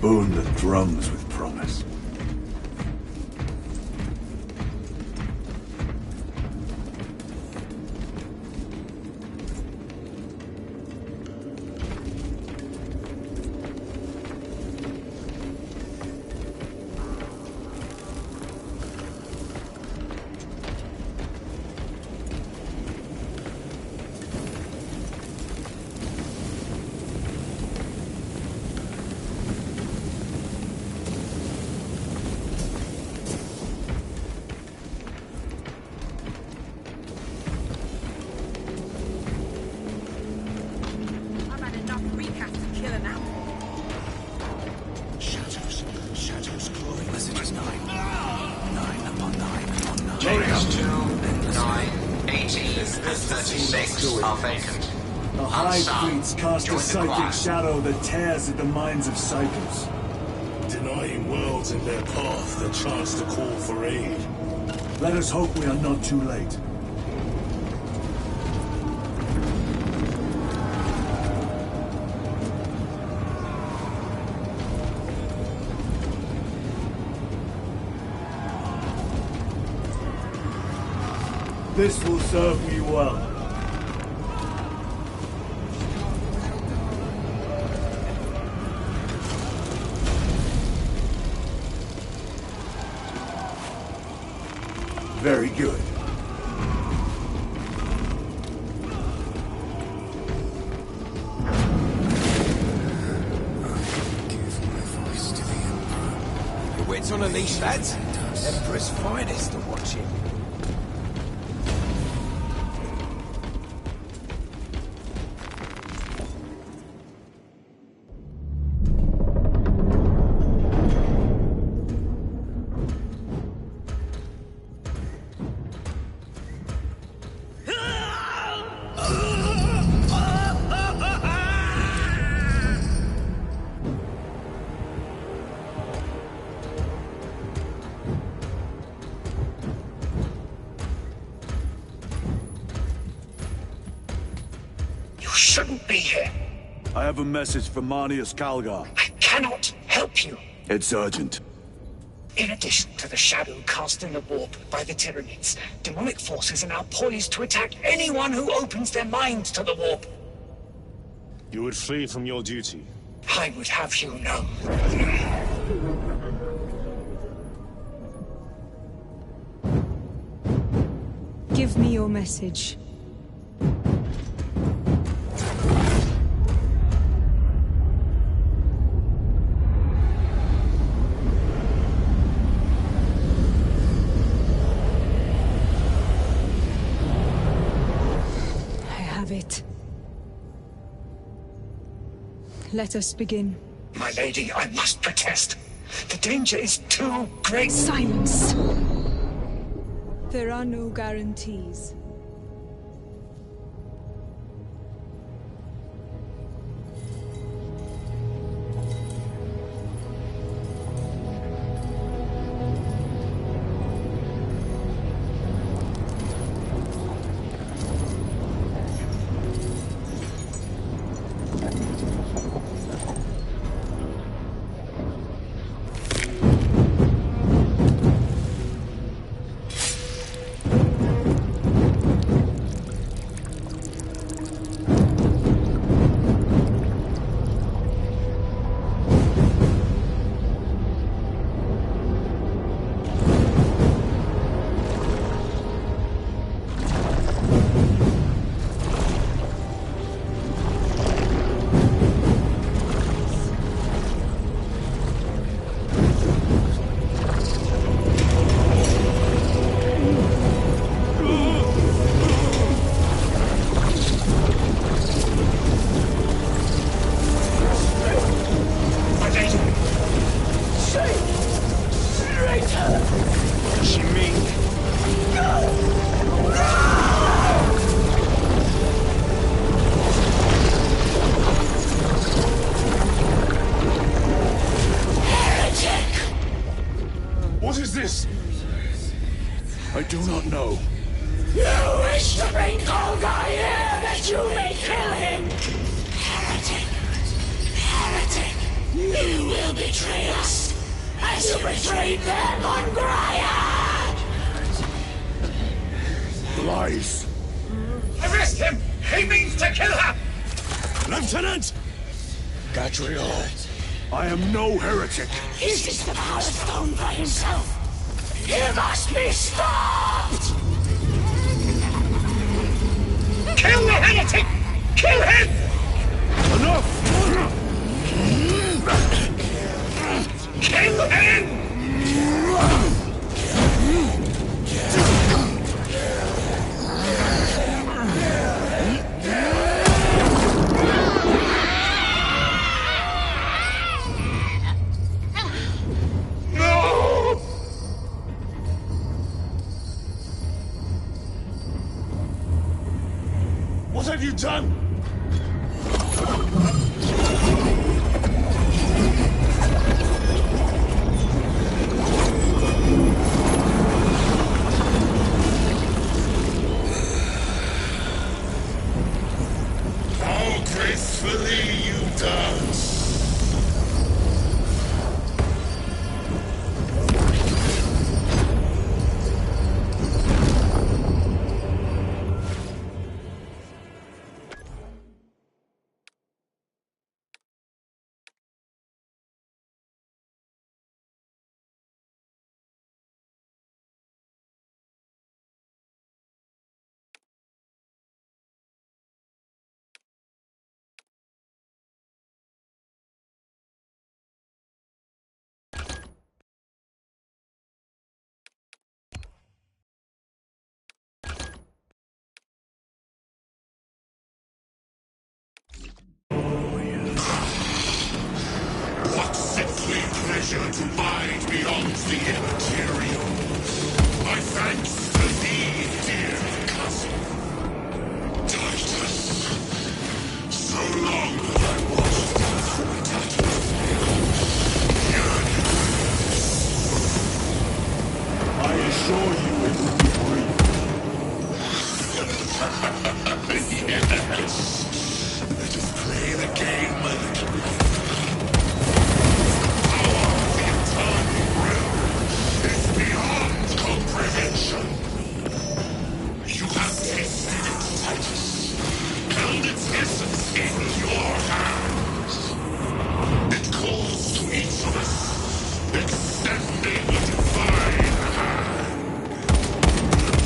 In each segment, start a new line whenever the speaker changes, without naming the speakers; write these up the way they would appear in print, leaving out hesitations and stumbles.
boon that drums with promise.
The High Fleets cast a psychic shadow that tears at the minds of psychers.
Denying worlds in their path the chance to call for aid.
Let us hope we are not too late. This will serve me well. Very good.
Your wits on a leash, lads. Emperor's finest are watching.
Shouldn't be here.
I have a message from Marnius Calgar.
I cannot help you.
It's urgent.
In addition to the shadow cast in the warp by the Tyranids, demonic forces are now poised to attack anyone who opens their minds to the warp.
You would flee from your duty.
I would have you know.
Give me your message. It. Let us begin.
My lady, I must protest. The danger is too great.
Silence! There are no guarantees.
I do not know.
You wish to bring Golgai here that you may kill him! Heretic! Heretic!
You will betray us, as you betrayed them on Graiad!
Lies.
Arrest him! He means to kill her!
Lieutenant! Gadriel, I am no heretic.
Is this the power stone by himself? You must be stopped!
Kill the heretic! Kill him!
Enough!
Kill him!
What have you done?
How gracefully you dance! What sickly pleasure to bide beyond the immaterial. My thanks to thee, dear cousin. Titus. So long have I watched thee tattered.
I assure you it will be brief.
Yes. Let us play the game, my little power of the eternal realm is beyond comprehension. You have tasted it, Titus. Held its essence in your hands. It calls to each of us, extending a divine hand.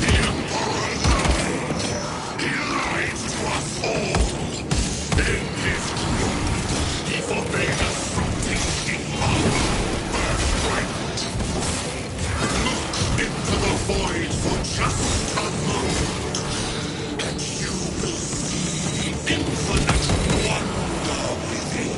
The Emperor lied. He lied to us all. In his gloom, he forbade us from tasting our birthright. Look into the void for just a moment, and you will see infinite wonder within.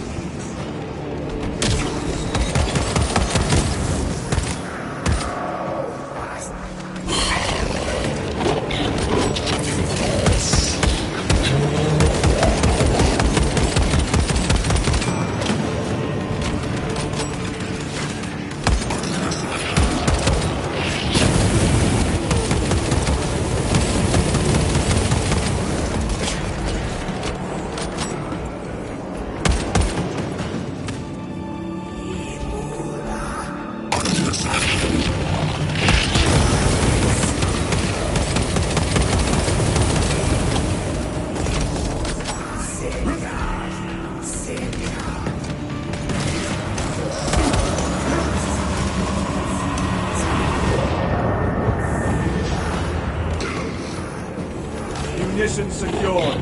Munitions secured.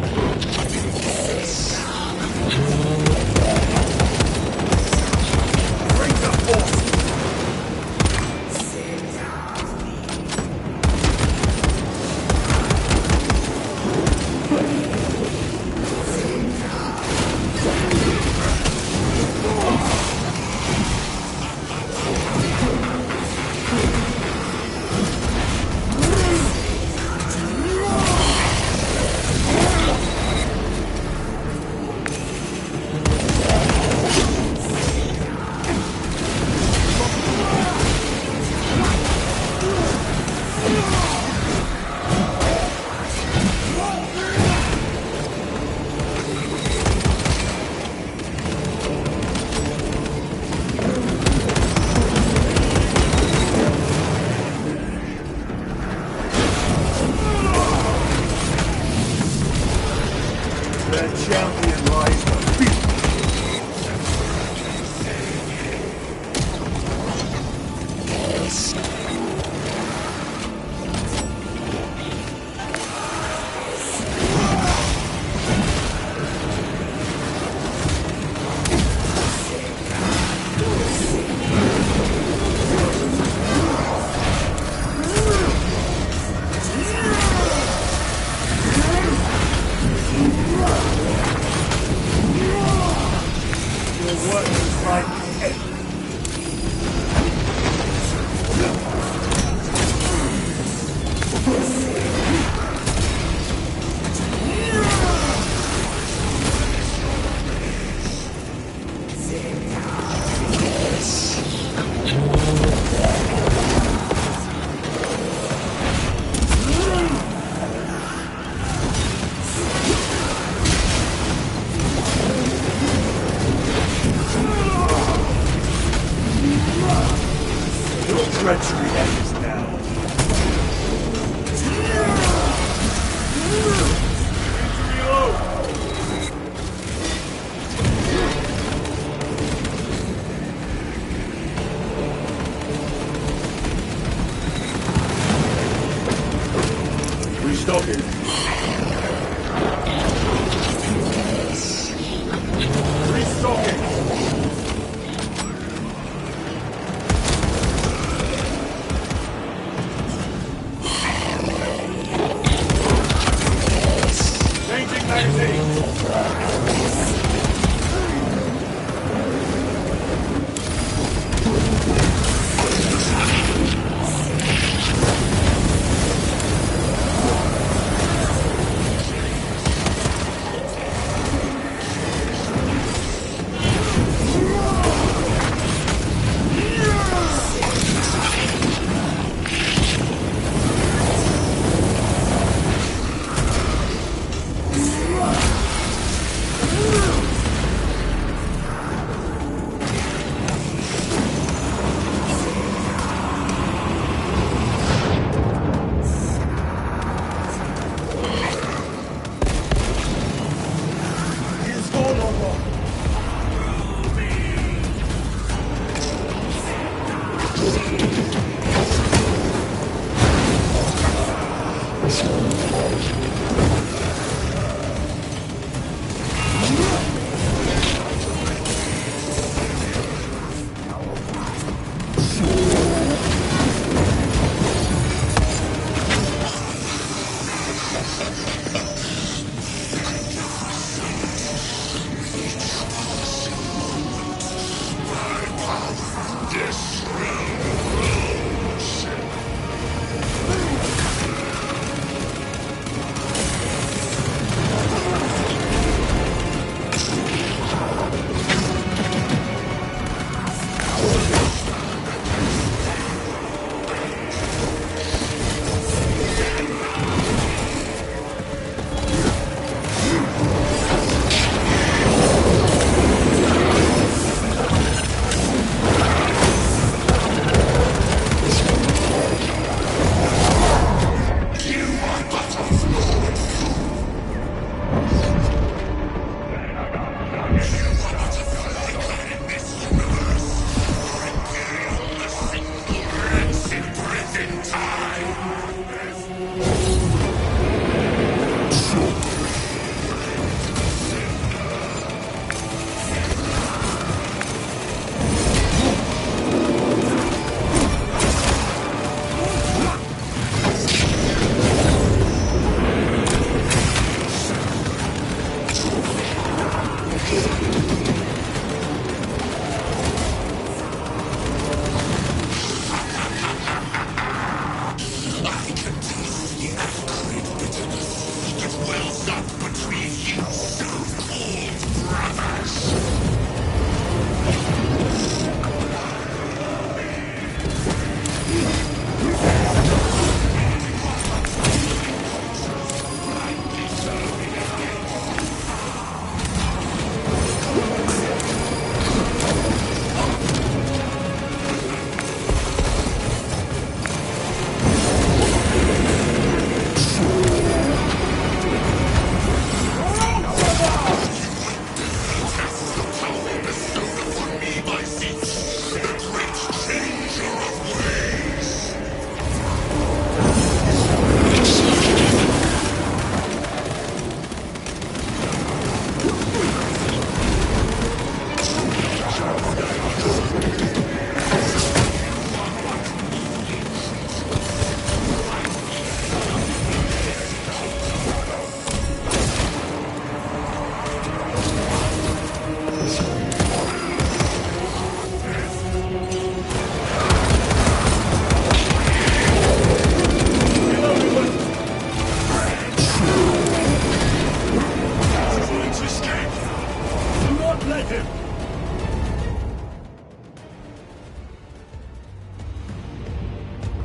Bring the force! Restocking. Restocking. Changing magazine.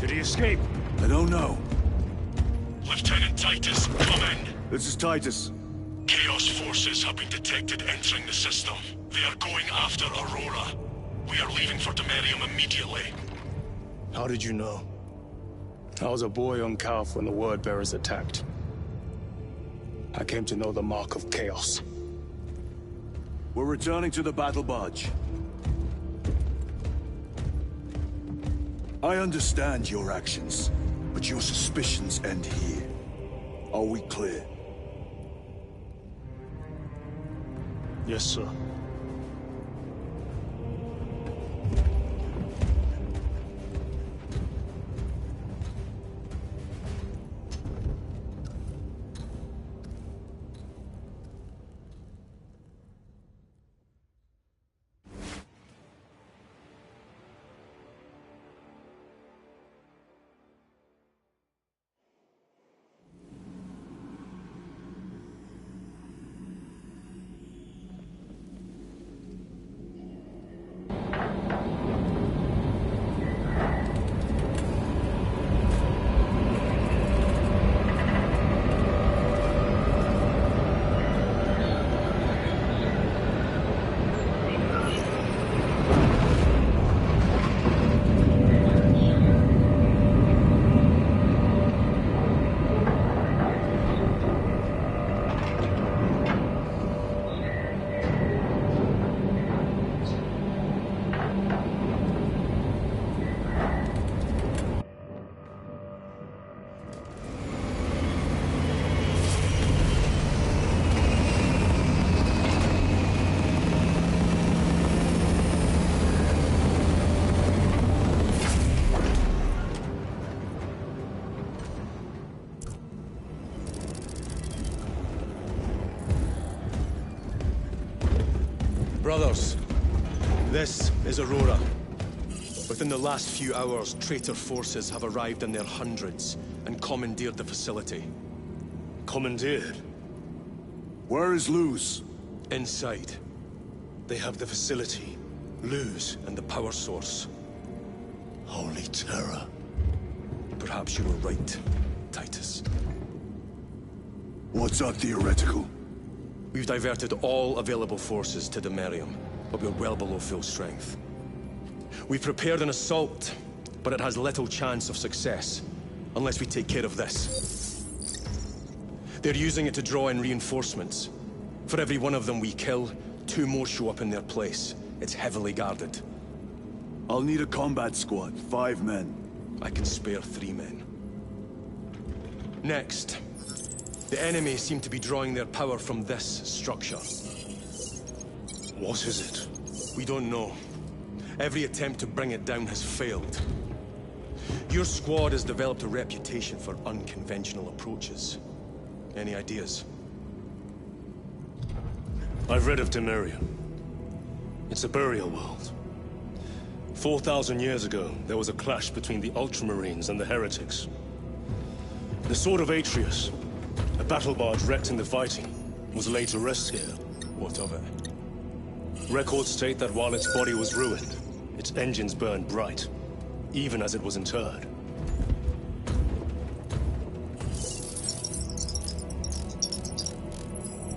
Did he escape?
I don't know.
Lieutenant Titus, come in.
This is Titus.
Chaos forces have been detected entering the system. They are going after Aurora. We are leaving for Demerium immediately.
How did you know? I was a boy on Calf when the word bearers attacked. I came to know the mark of chaos.
We're returning to the battle barge. I understand your actions, but your suspicions end here. Are we clear?
Yes, sir.
Brothers, this is Aurora. Within the last few hours, traitor forces have arrived in their hundreds and commandeered the facility.
Commandeered?
Where is Luz?
Inside, they have the facility, Luz, and the power source.
Holy terror.
Perhaps you were right, Titus.
What's our theoretical?
We've diverted all available forces to Demerium, but we're well below full strength. We've prepared an assault, but it has little chance of success, unless we take care of this. They're using it to draw in reinforcements. For every one of them we kill, 2 more show up in their place. It's heavily guarded.
I'll need a combat squad, 5 men.
I can spare 3 men. Next, the enemy seem to be drawing their power from this structure.
What is it?
We don't know. Every attempt to bring it down has failed. Your squad has developed a reputation for unconventional approaches. Any ideas?
I've read of Demerium. It's a burial world. 4,000 years ago, there was a clash between the Ultramarines and the Heretics. The Sword of Atreus, a battle barge wrecked in the fighting, was laid to rest here.
What of it?
Records state that while its body was ruined, its engines burned bright, even as it was interred.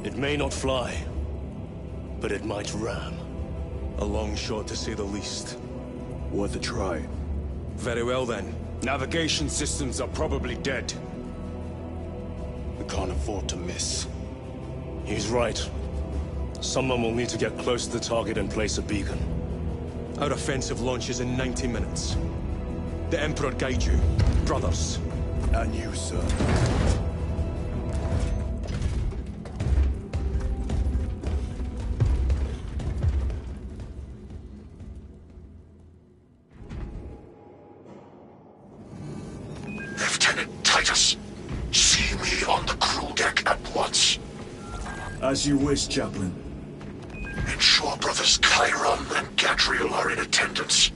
It may not fly, but it might ram.
A long shot, to say the least.
Worth a try.
Very well, then.
Navigation systems are probably dead. We can't afford to miss. He's right. Someone will need to get close to the target and place a beacon.
Our offensive launches in 90 minutes. The Emperor guide you, brothers.
And you, sir.
Lieutenant Titus, see me on the crew deck at once.
As you wish, Chaplain.
Ensure brothers Chiron and Gadriel are in attendance.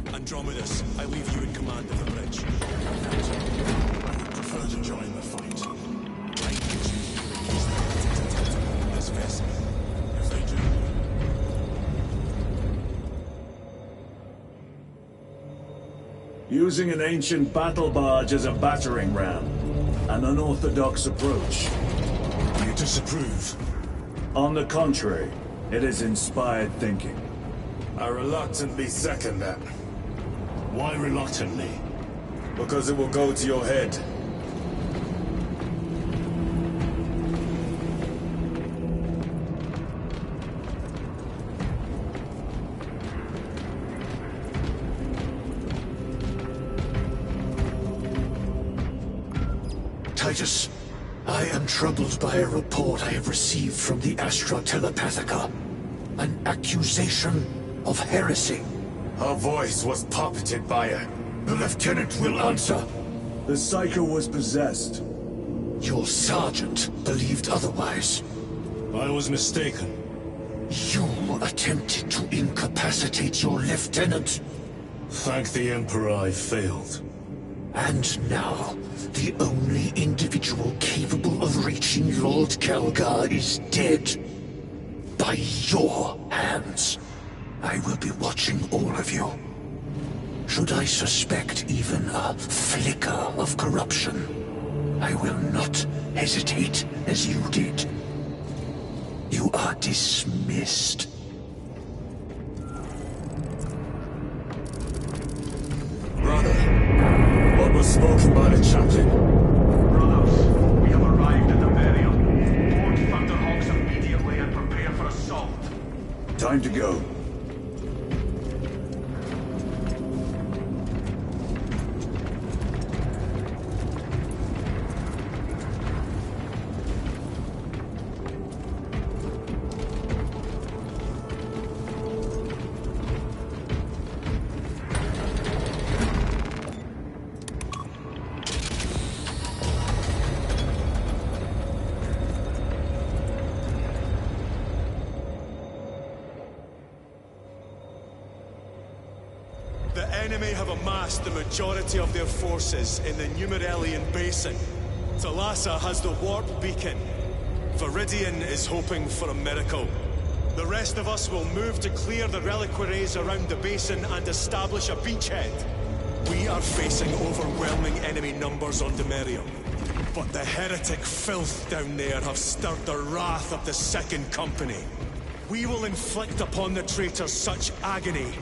Andromedus, I leave you in command of the bridge.
I would prefer to join the fight.
This vessel.
If they do,
Using an ancient battle barge as a battering ram. An unorthodox approach.
you disapprove.
On the contrary, it is inspired thinking.
I reluctantly second that.
Why reluctantly?
Because it will go to your head.
Titus. I am troubled by a report I have received from the Astra Telepathica. An accusation of heresy.
Her voice was puppeted by her.
The lieutenant will answer. The Psycho was possessed.
Your sergeant believed otherwise.
I was mistaken.
You attempted to incapacitate your lieutenant.
Thank the Emperor I failed.
And now, the only individual capable of reaching Lord Kelgar is dead. By your hands. I will be watching all of you. Should I suspect even a flicker of corruption, I will not hesitate as you did. You are dismissed.
Brother, what was spoken by the chaplain?
Brothers, we have arrived at the burial. Board Thunderhawks immediately and prepare for assault.
Time to go.
The enemy have amassed the majority of their forces in the Numerelian Basin. Thalassa has the warp beacon. Viridian is hoping for a miracle. The rest of us will move to clear the reliquaries around the basin and establish a beachhead. We are facing overwhelming enemy numbers on Demerium. But the heretic filth down there have stirred the wrath of the Second Company. We will inflict upon the traitors such agony,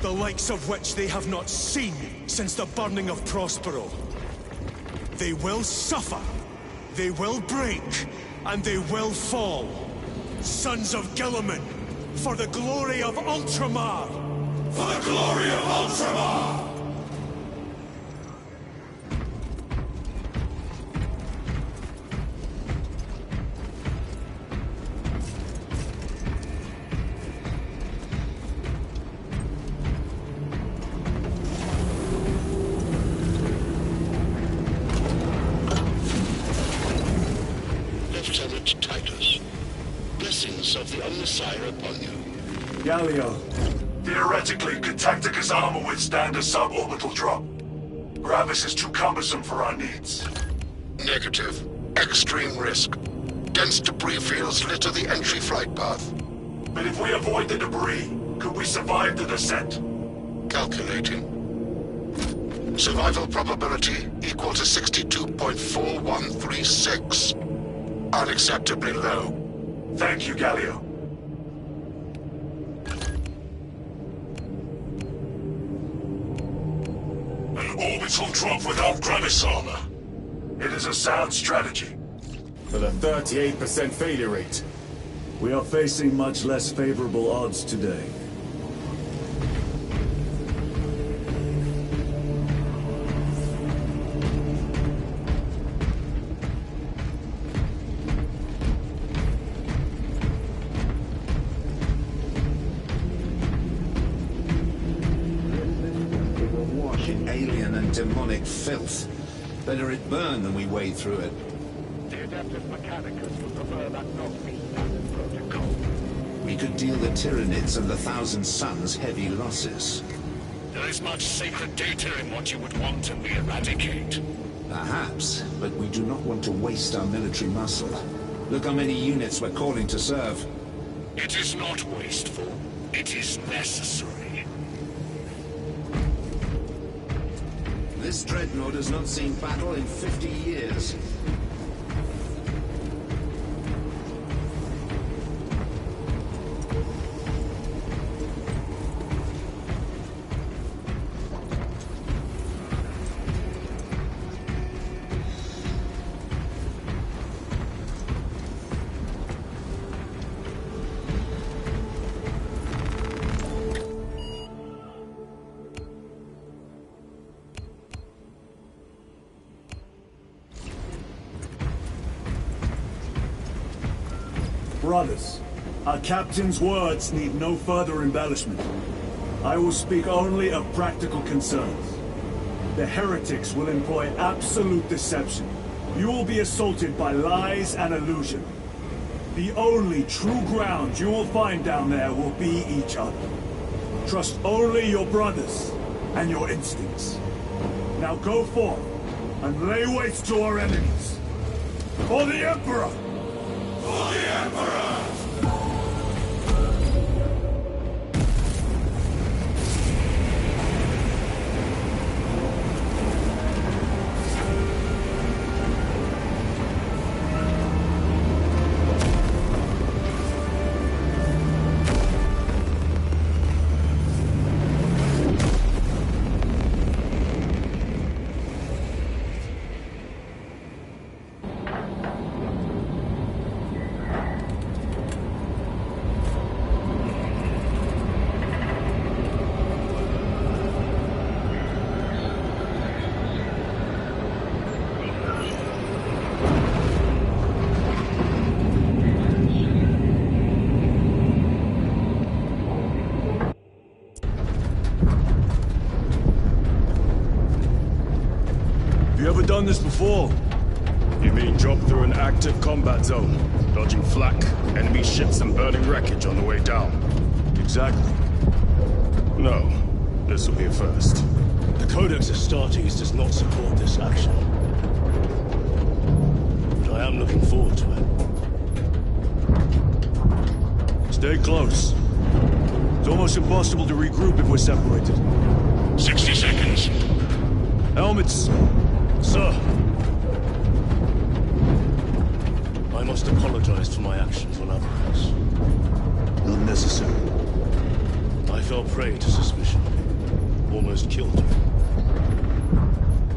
the likes of which they have not seen since the burning of Prospero. They will suffer, they will break, and they will fall. Sons of Gilliman, for the glory of Ultramar!
For the glory of Ultramar!
Lieutenant Titus, blessings of the Omnissiah upon you.
Galio.
Theoretically, could Tactica's armor withstand a suborbital drop? Gravis is too cumbersome for our needs.
Negative. Extreme risk. Dense debris fields litter the entry flight path.
But if we avoid the debris, could we survive the descent?
Calculating. Survival probability equal to 62.4136. Unacceptably low.
Thank you, Galio. An orbital drop without Gravis armor. It is a sound strategy.
With a 38% failure rate.
We are facing much less favorable odds today.
Alien and demonic filth. Better it burn than we wade through it.
The Adeptus Mechanicus would prefer that not be standard protocol.
We could deal the Tyranids and the Thousand Suns heavy losses.
There is much sacred data in what you would want to eradicate.
Perhaps, but we do not want to waste our military muscle. Look how many units we're calling to serve.
It is not wasteful. It is necessary.
This dreadnought has not seen battle in 50 years.
brothers, our captain's words need no further embellishment. I will speak only of practical concerns. The heretics will employ absolute deception. You will be assaulted by lies and illusion. The only true ground you will find down there will be each other. Trust only your brothers and your instincts. Now go forth and lay waste to our enemies. For the Emperor! For the Emperor!
You ever done this before?
You mean drop through an active combat zone, dodging flak, enemy ships and burning wreckage on the way down?
Exactly.
No. This will be a first.
The Codex Astartes does not support this action. But I am looking forward to it.
Stay close. It's almost impossible to regroup if we're separated.
60 seconds.
Helmets!
Sir! I must apologize for my actions on Aberrants.
Not necessary.
I fell prey to suspicion. Almost killed you.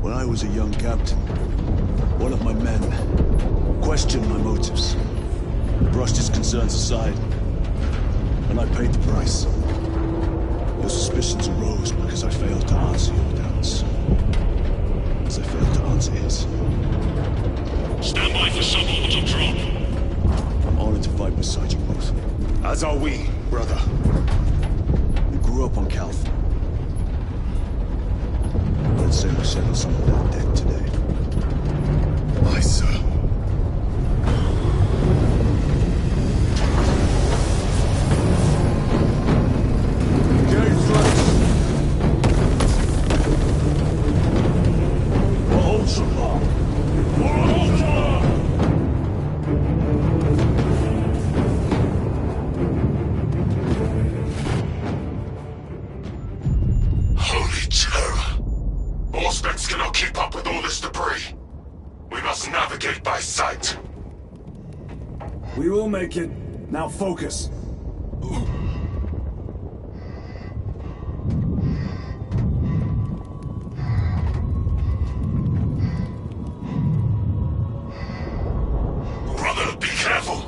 When I was a young captain, one of my men questioned my motives, brushed his concerns aside, and I paid the price. Your suspicions arose because I failed to answer your doubts. As I failed to answer his.
Stand by for suborbital drop.
I'm honored to fight beside you both.
As are we, brother.
We grew up on Calth. Let's say we settle some of that debt today.
Aye, sir.
Holy terror! Auspex cannot keep up with all this debris. We must navigate by sight.
We will make it. Now focus.
Brother, be careful!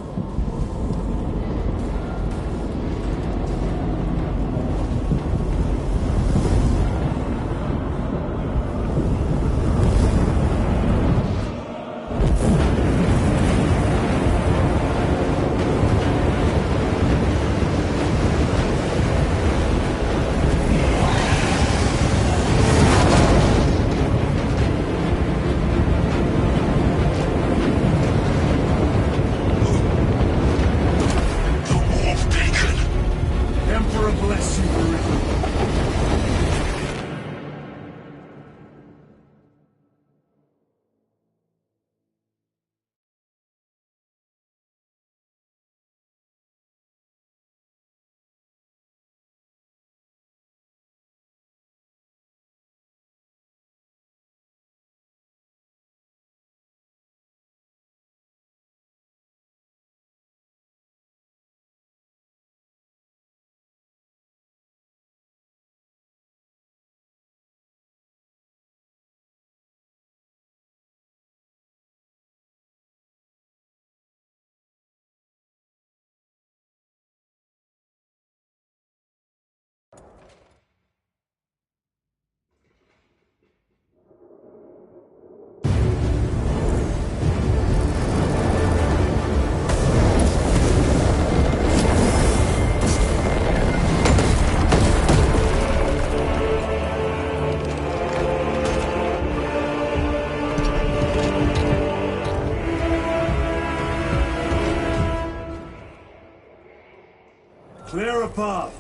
path.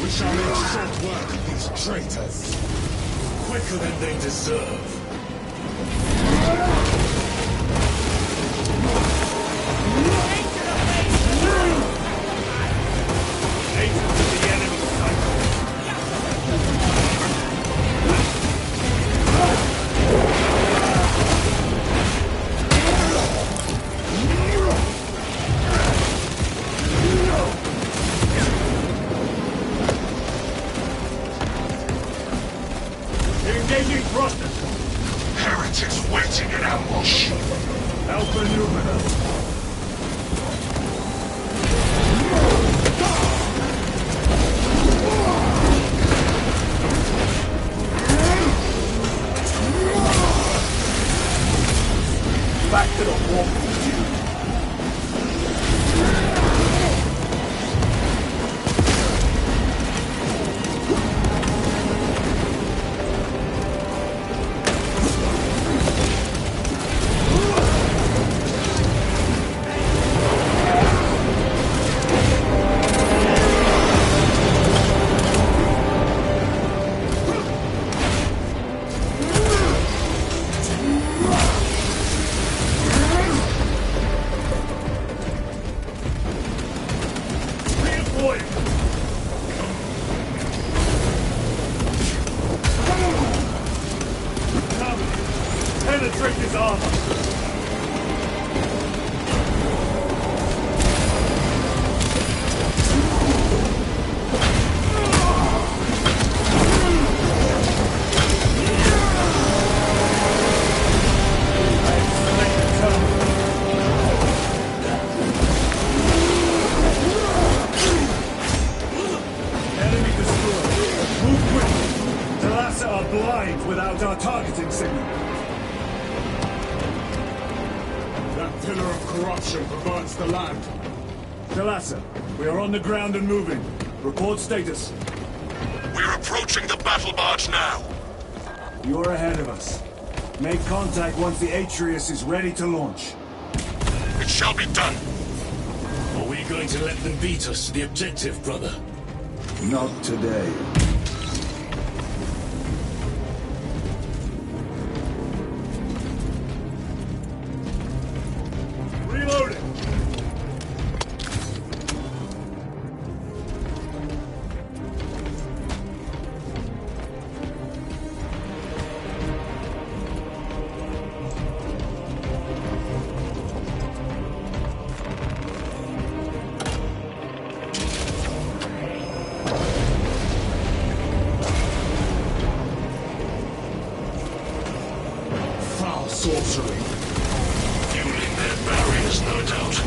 We shall make short work of these traitors.
Quicker than they deserve.
Heretics waiting in ambush.
Alpha Numina. Back to the wall. Penetrate his armor! Enemy destroyed. Move quickly. Talassa are blind without our targeting signal.
That pillar of corruption perverts the land.
Talassa, we are on the ground and moving. Report status.
We're approaching the battle barge now.
You're ahead of us. Make contact once the Atreus is ready to launch.
It shall be done.
Are we going to let them beat us to the objective, brother?
Not today.
Reloading!
Foul sorcery. Fueling their barriers, no doubt.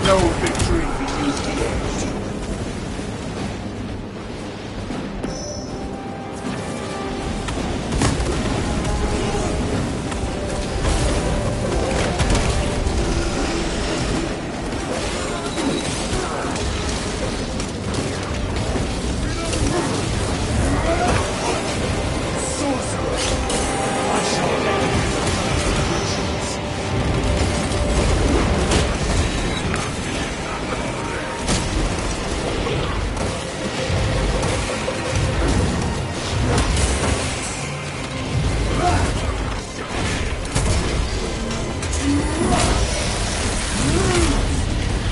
No victory begins the end. Sorcerer! I shall make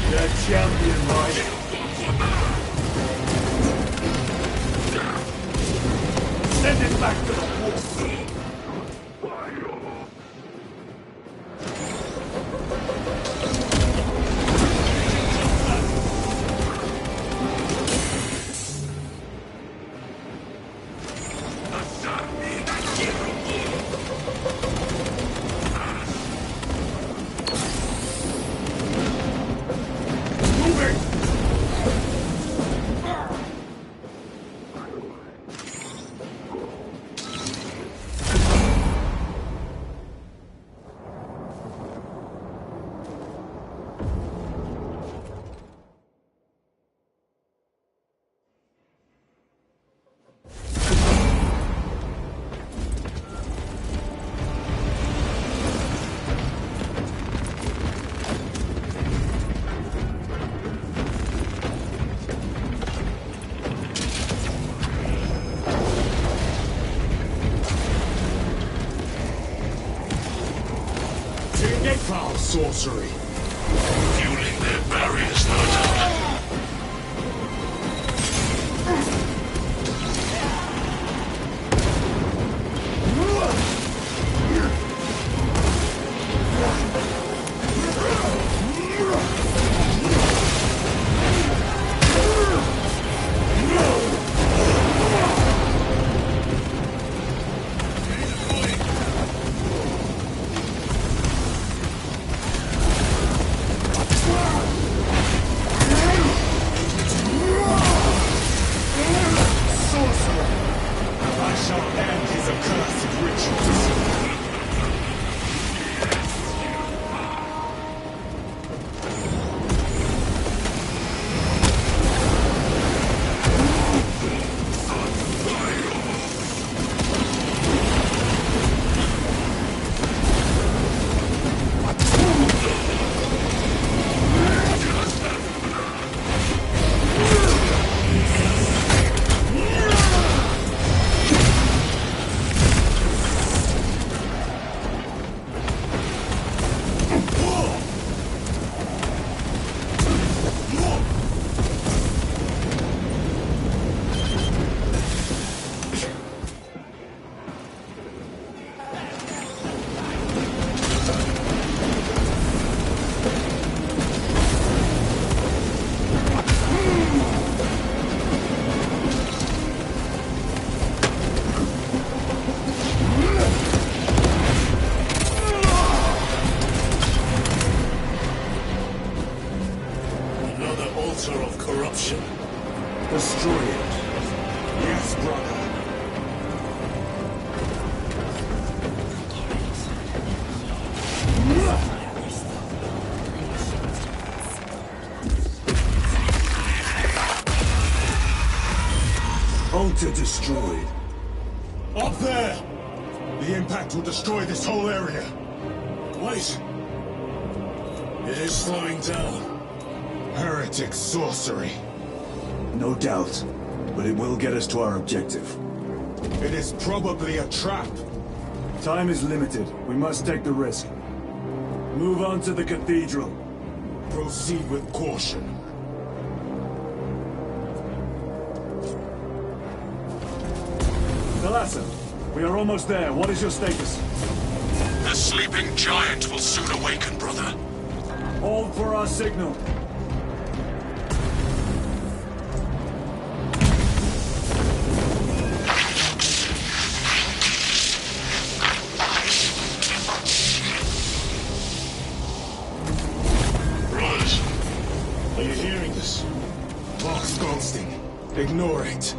the champion life. Send it back to the wall. Foul sorcery.
Fueling their barriers, no doubt.
Destroy it. Yes, brother. Altar destroyed.
Up there! The impact will destroy this whole area. Wait. It is slowing down.
Heretic sorcery. No doubt, but it will get us to our objective.
It is probably a trap.
Time is limited. We must take the risk. Move on to the cathedral.
Proceed with caution.
Thalassa, we are almost there. What is your status?
The sleeping giant will soon awaken, brother.
Hold for our signal.
Brothers, are you hearing this? Vox ghosting. Ignore it.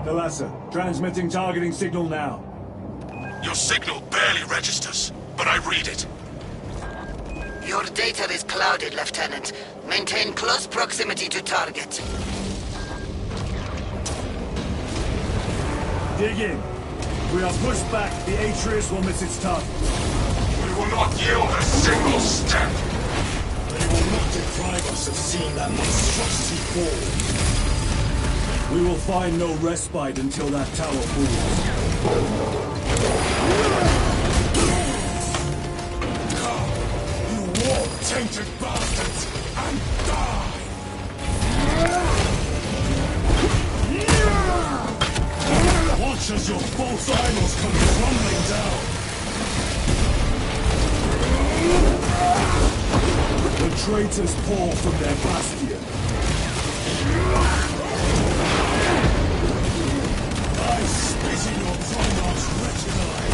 Thalassa, transmitting targeting signal now.
Your signal barely registers, but I read it.
Your data is clouded, Lieutenant. Maintain close proximity to target.
Dig in. If we are pushed back, the Atreus will miss its target.
We will not yield a single step.
They will not deprive us of seeing that monstrosity fall.
We will find no respite until that tower falls.
You war-tainted bastards! And die!
Watch as your false idols come crumbling down! The traitors pour from their bastion.
I spit in your Primarch's wretched eye!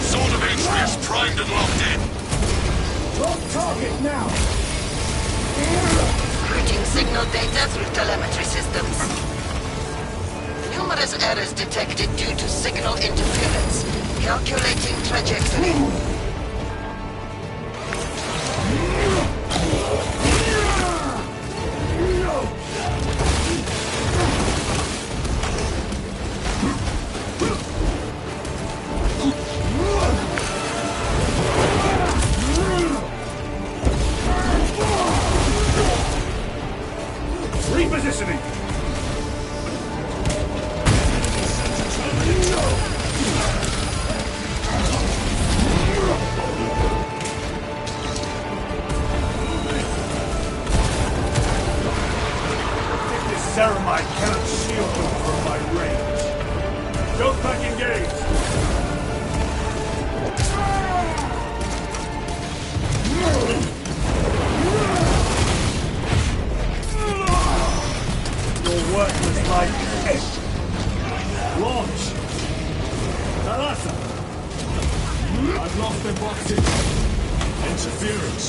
Sword of Atreus primed and locked in!
Lock target now!
Routing signal data through telemetry systems. Numerous errors detected due to signal interference. Calculating trajectory.
Repositioning! This ceramide cannot shield them from my range. Don't back engage! Your worthless life is empty. Launch! Thalassa! I've lost the boxes.
Interference.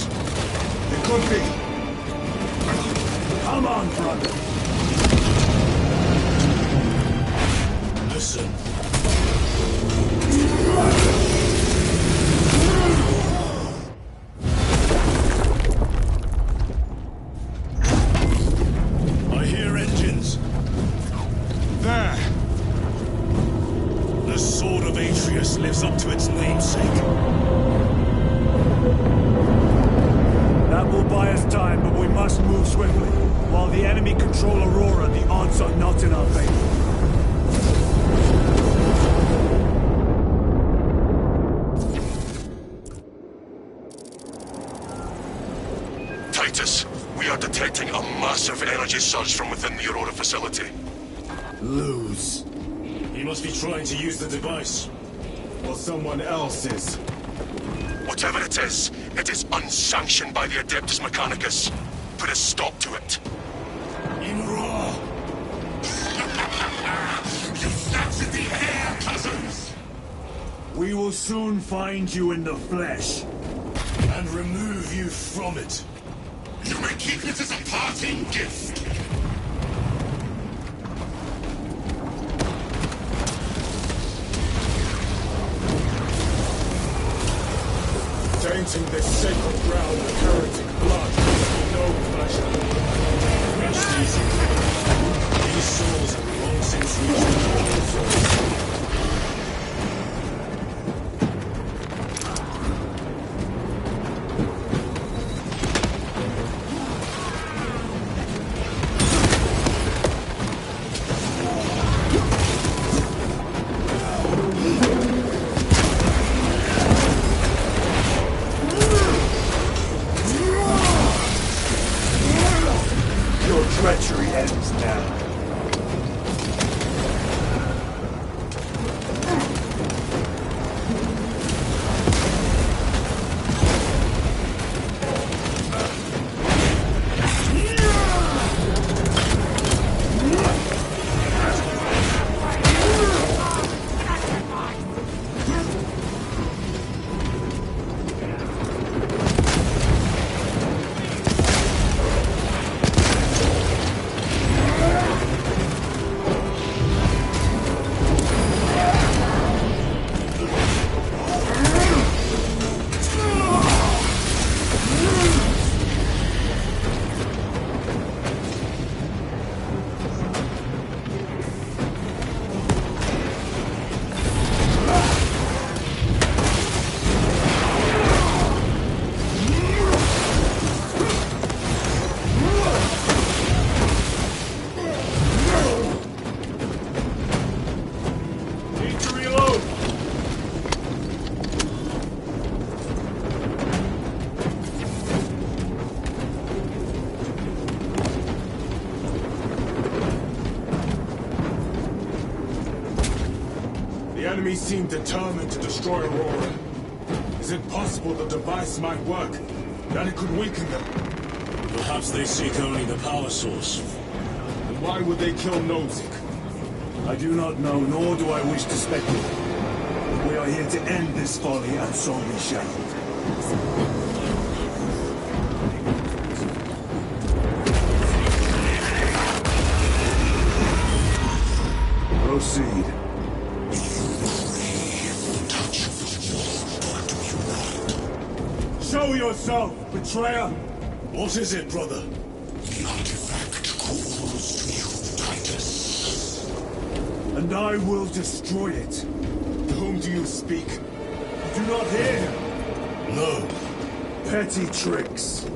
It could be. Come on, brother.
Listen. I hear engines. There. The Sword of Atreus lives up to its namesake.
That will buy us time, but we must move swiftly. While the enemy control Aurora, the odds are not in our favor.
Titus, we are detecting a massive energy surge from within the Aurora facility.
Lose.
He must be trying to use the device.
Or someone else is.
Whatever it is unsanctioned by the Adeptus Mechanicus. Put a stop to it.
Imra! You snaps at the air, cousins!
We will soon find you in the flesh.
And remove you from it.
You may keep it as a parting gift.
Tainting this sacred ground with heretic blood is no pleasure.
Rest easy. These souls have long since reached the
Your treachery ends now.
They seem determined to destroy Aurora. Is it possible the device might work? That it could weaken them?
Perhaps they seek only the power source.
Then why would they kill Nozick?
I do not know, nor do I wish to speculate. But we are here to end this folly, and so we shall. Proceed. Show yourself, betrayer!
What is it, brother?
The artifact calls to you, Titus.
And I will destroy it.
To whom do you speak?
Do not hear him.
No.
Petty tricks.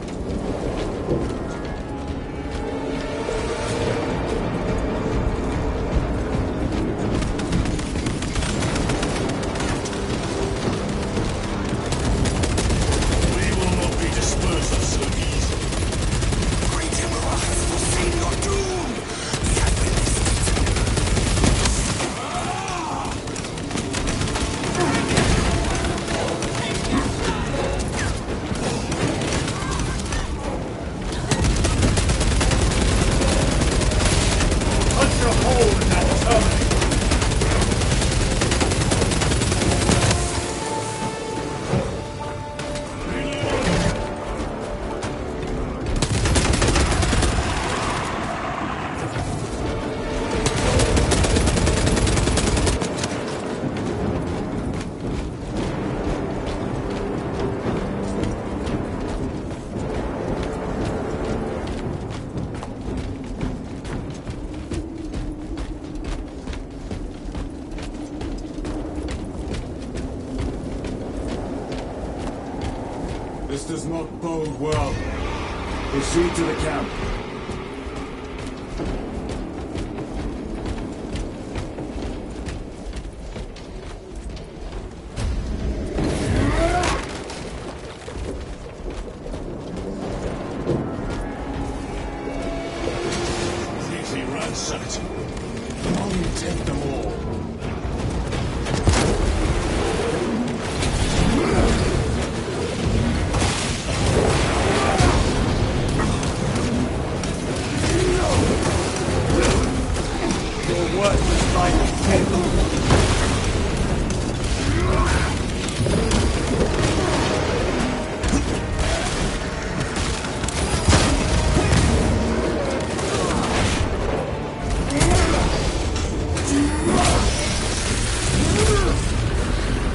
This does not bode well.
Proceed to the camp.
Completely ransacked. Long take them all.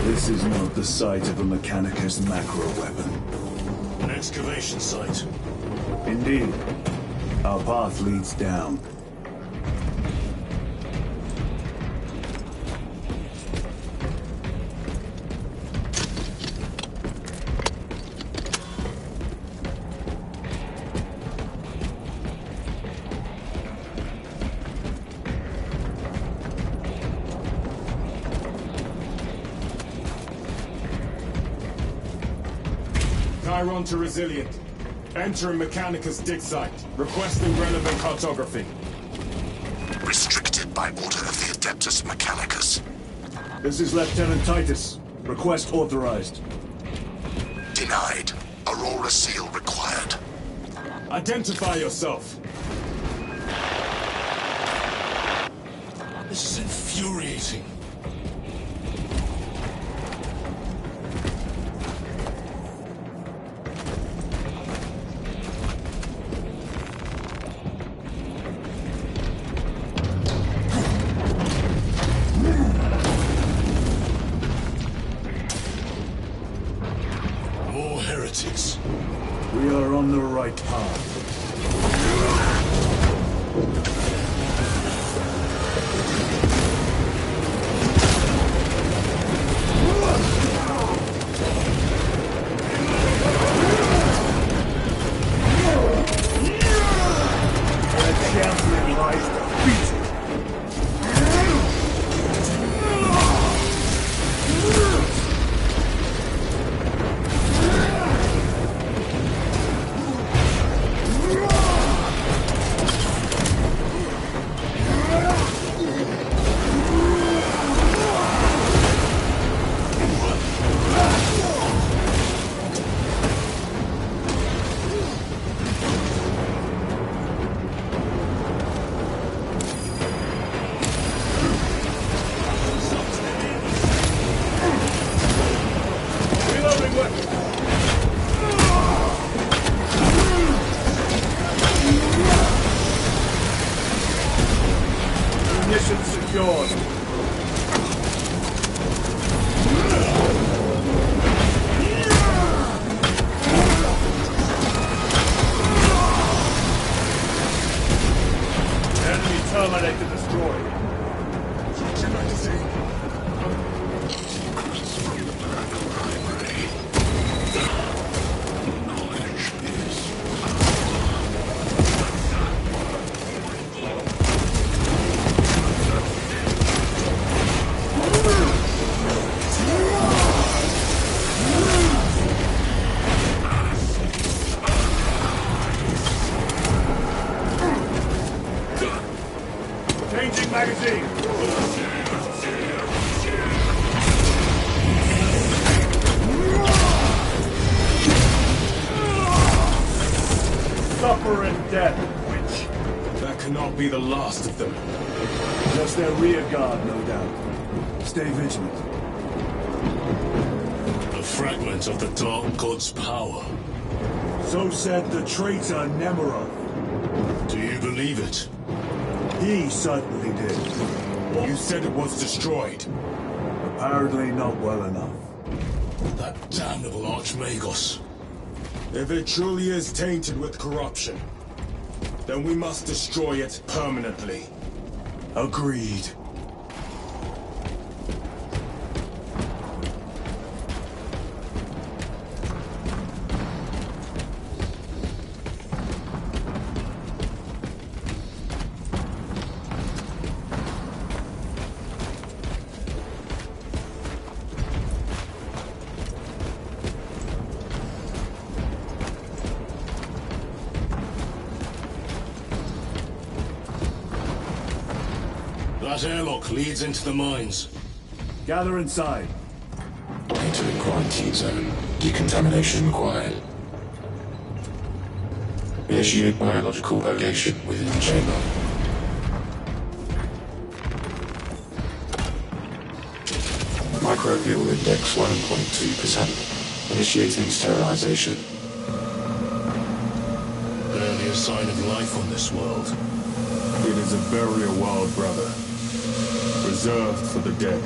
This is not the site of a Mechanicus macro weapon.
An excavation site.
Indeed. Our path leads down.
Chiron to Resilient. Entering Mechanicus dig site. Requesting relevant cartography.
Restricted by order of the Adeptus Mechanicus.
This is Lieutenant Titus. Request authorized.
Denied. Aurora seal required.
Identify yourself.
This is infuriating. More heretics.
We are on the right path. Their champion lies defeated. suffer in death, witch.
That cannot be the last of them.
Just their rear guard, no doubt. Stay vigilant.
A fragment of the Dark God's power.
So said the traitor Nemeroth.
Do you believe it?
He certainly did.
You said it was destroyed.
Apparently not well enough.
That damnable Archmagos.
If it truly is tainted with corruption, then we must destroy it permanently.
Agreed.
That airlock leads into the mines.
Gather inside.
Entering quarantine zone. Decontamination required. Initiate biological validation within the chamber. Microbial index 1.2%. Initiating sterilization.
Barely a sign of life on this world.
It is a burial world, brother. Reserved for the dead.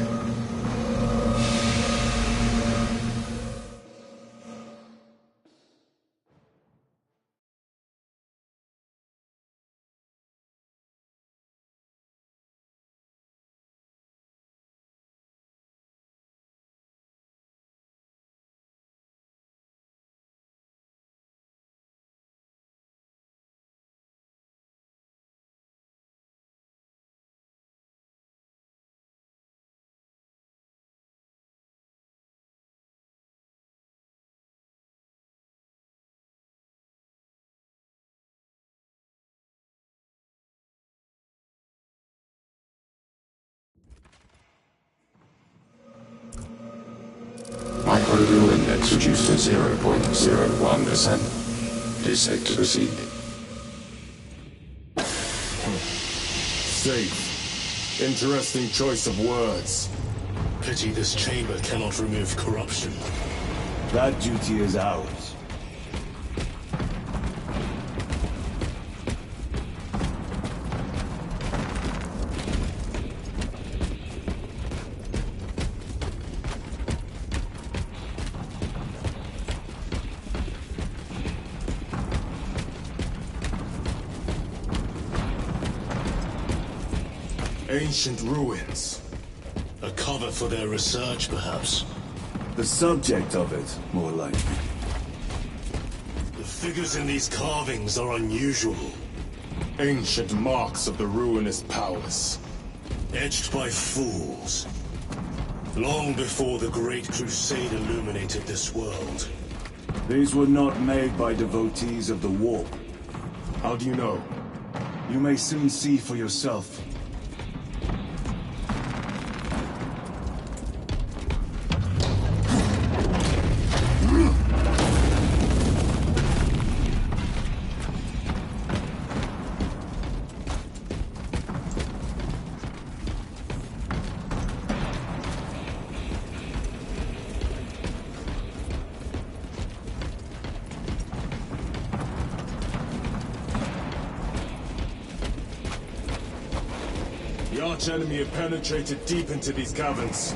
Microbial index reduced to 0.01%. It is safe to proceed.
Safe. Interesting choice of words.
Pity this chamber cannot remove corruption.
That duty is ours.
Ancient ruins.
A cover for their research, perhaps.
The subject of it, more likely.
The figures in these carvings are unusual.
Ancient marks of the ruinous powers.
Etched by fools. Long before the Great Crusade illuminated this world.
These were not made by devotees of the warp.
How do you know?
You may soon see for yourself.
The arch-enemy have penetrated deep into these caverns.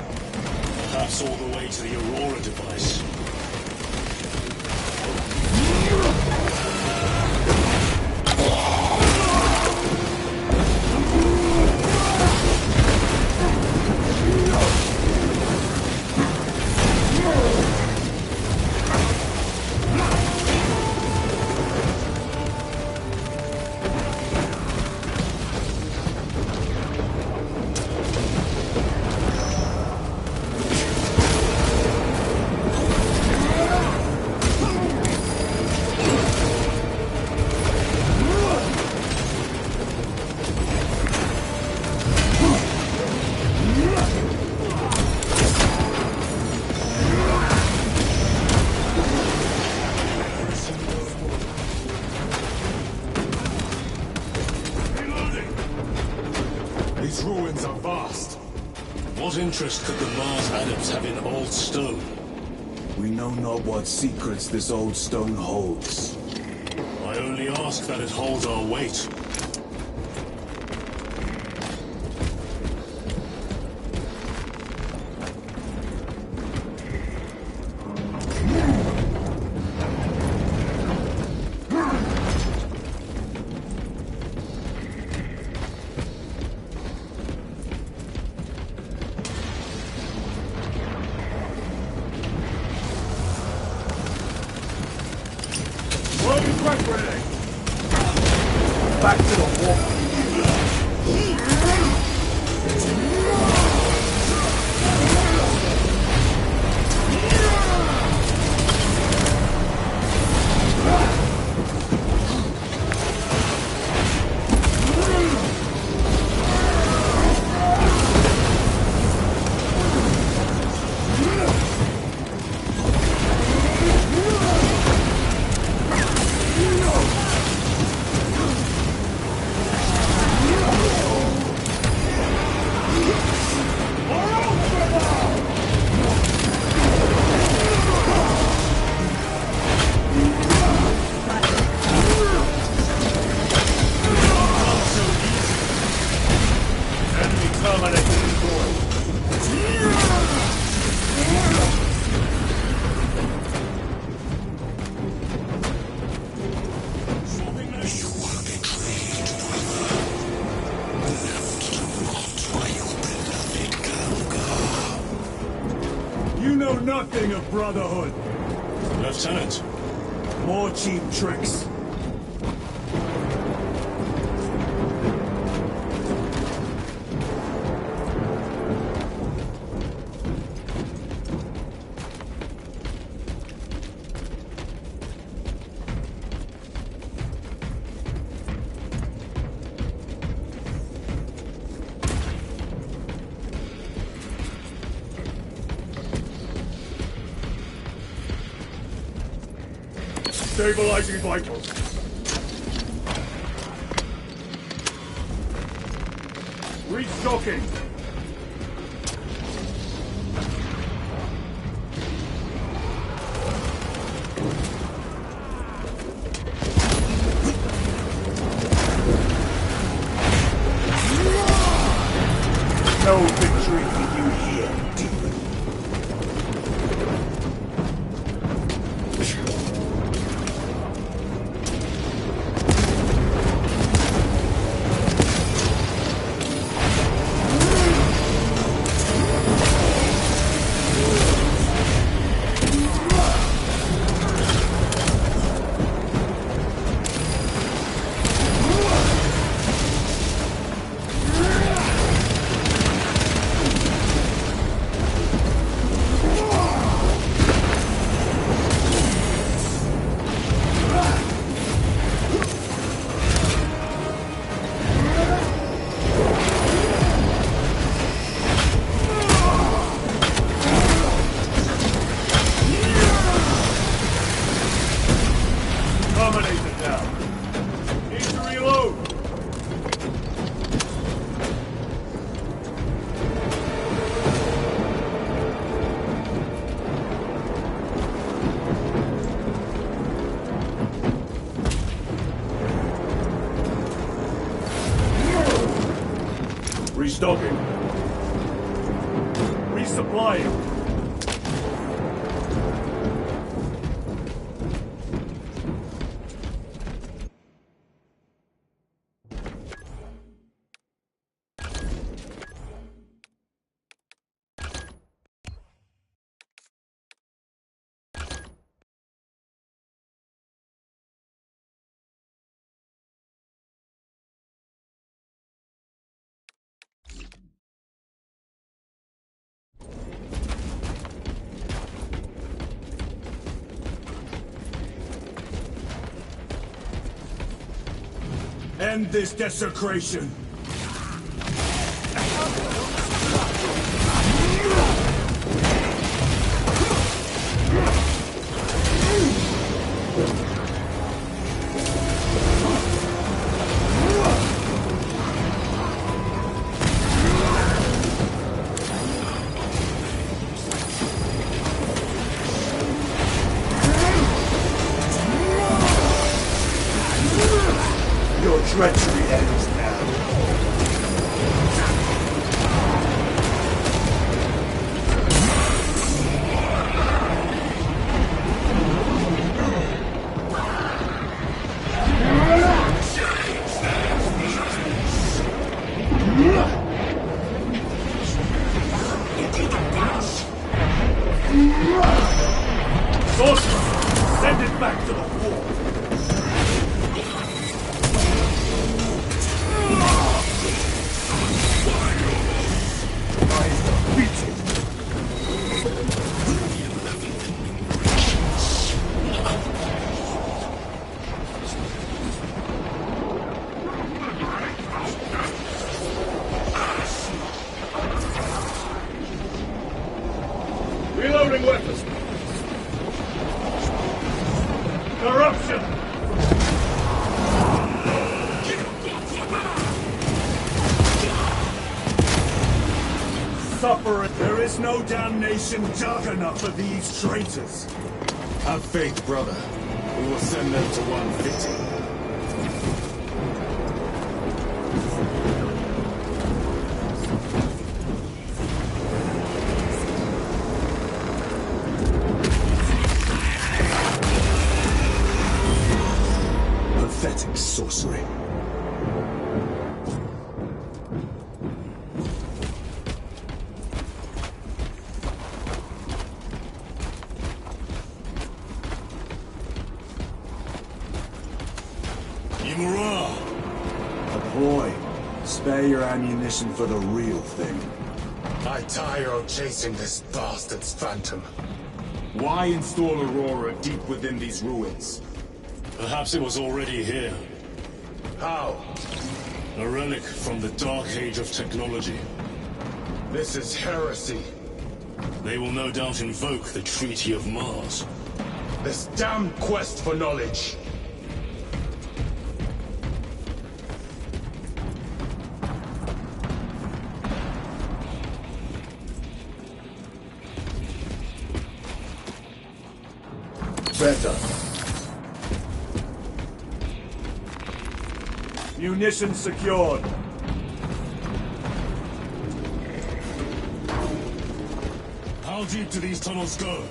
Perhaps all the way to the Aurora device. What interest could the Mars adepts have in old stone?
We know not what secrets this old stone holds.
I only ask that it holds our weight.
Back to the wall. You know nothing of brotherhood.
Lieutenant.
More cheap tricks.
Stabilizing vitals. Restocking.
No victory for you here, demon.
Terminated now. Need to reload.
Restocking. Resupplying. End this desecration. treachery ends now. Sorcerer, send it back to the wall.
Reloading weapons.
Corruption! Suffer it. There is no damnation dark enough for these traitors.
Have faith, brother. We will send them to one fitting.
Pathetic sorcery. Boy, spare your ammunition for the real thing.
I tire of chasing this bastard's phantom. Why install Aurora deep within these ruins?
Perhaps it was already here.
How?
A relic from the Dark Age of technology.
This is heresy.
They will no doubt invoke the Treaty of Mars.
This damned quest for knowledge.
Better. Munitions secured.
How deep do these tunnels go?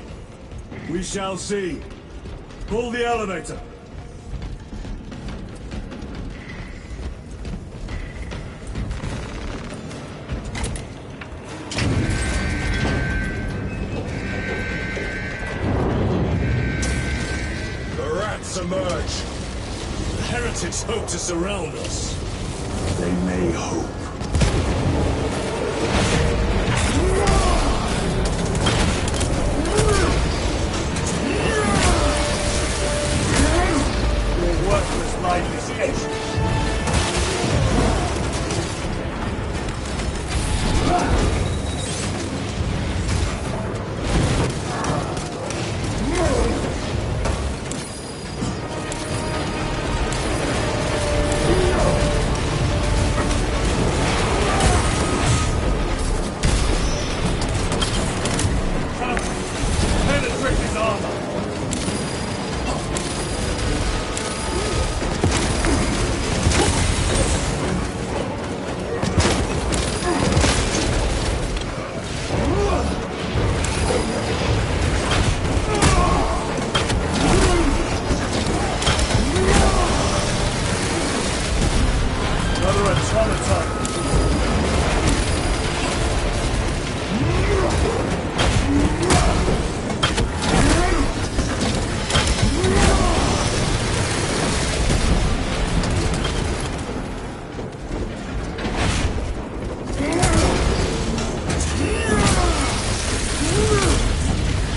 We shall see. Pull the elevator.
Emerge.
The heretics hope to surround us.
They may hope. Your worthless life is etched.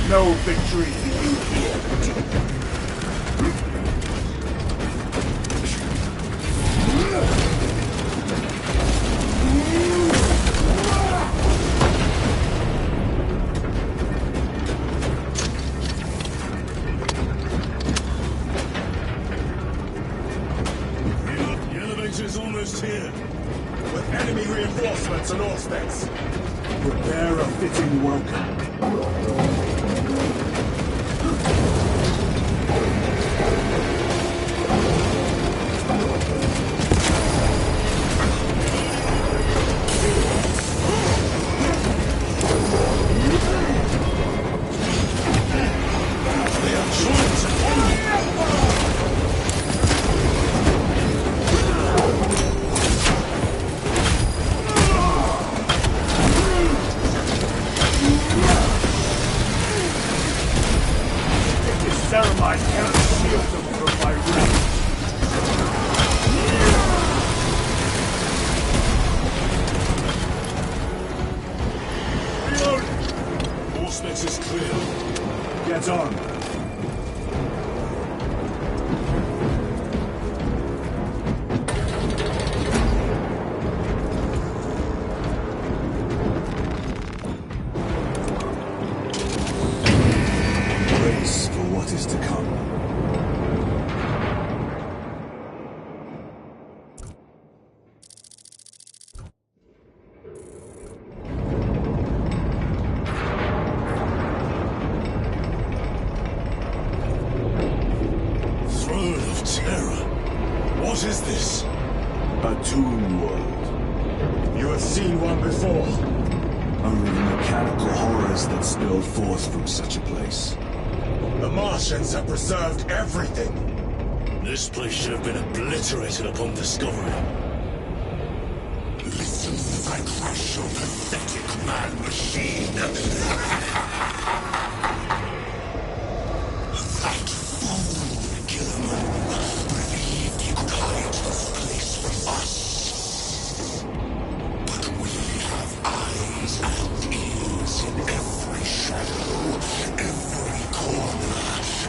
No victory here.
The elevator is almost here.
With enemy reinforcements and offsets.
Prepare a fitting welcome. shield them from my wrath.
Reloading! Auspex is clear.
Get on. Brace for what is to come.
Throne of Terror. What is this?
A tomb world.
You have seen one before.
Only the mechanical horrors that spilled forth from such a place.
The Martians have preserved everything. This place should have been obliterated upon discovery.
Listen as I crush your pathetic man-machine. That fool, Gilliman, believed he could hide this place from us. But we have eyes and ears in every shadow, every corner,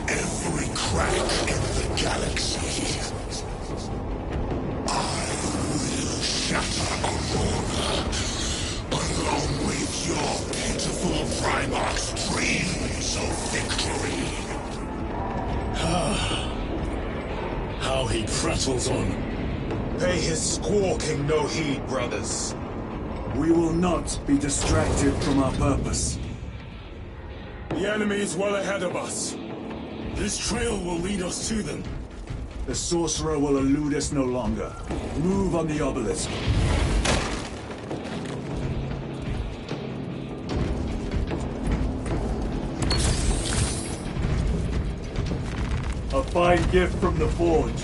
every crack in the galaxy. I will shatter Aurora, along with your pitiful Primarch's dreams of victory.
How he prattles on. Pay his squawking no heed, brothers.
We will not be distracted from our purpose.
The enemy is well ahead of us. This trail will lead us to them.
The sorcerer will elude us no longer. Move on the obelisk. A fine gift from the forge.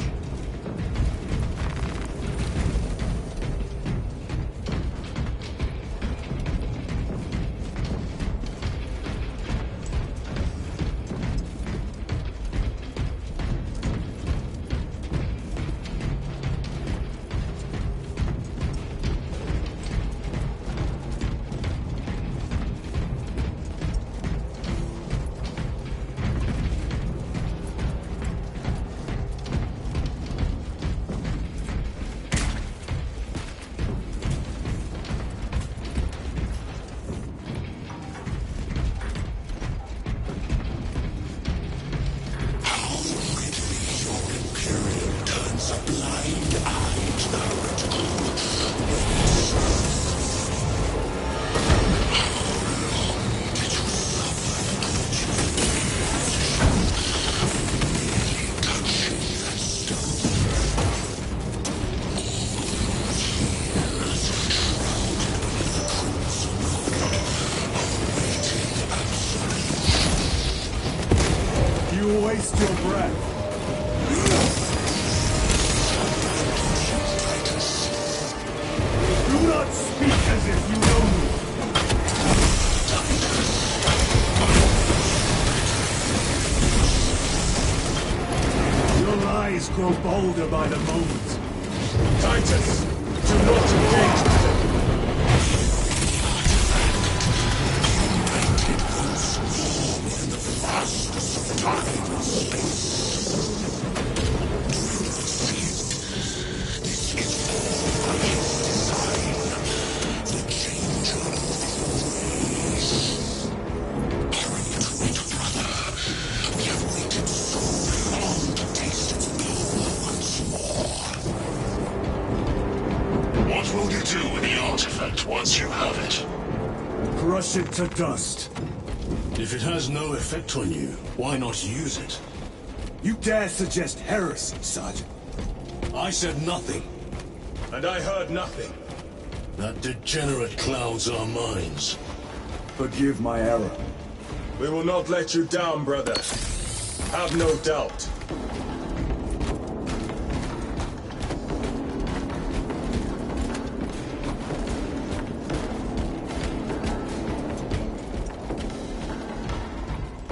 You waste your breath. Do not speak as if you know me. Your lies grow bolder by the moment.
Titus, do not engage with them.
What will you do with the artifact once you have it?
Crush it to dust.
If it has no effect on you, why not use it?
You dare suggest heresy, Sergeant?
I said nothing. And I heard nothing. That degenerate clouds our minds.
Forgive my error.
We will not let you down, brother. Have no doubt.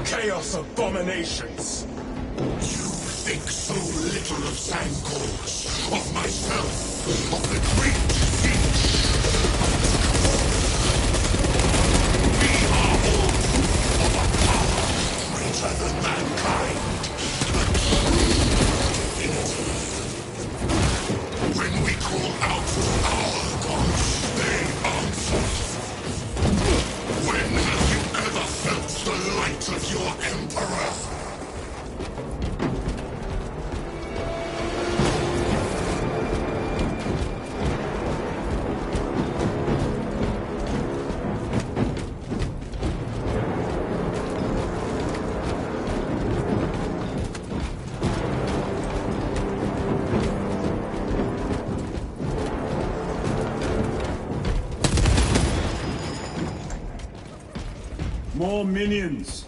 Chaos abominations!
You
so little of Sangors, of myself, of the great siege. We are all proof of a power greater than mankind. When we call out to our gods, they answer. When have you ever felt the light of your Emperor?
More minions!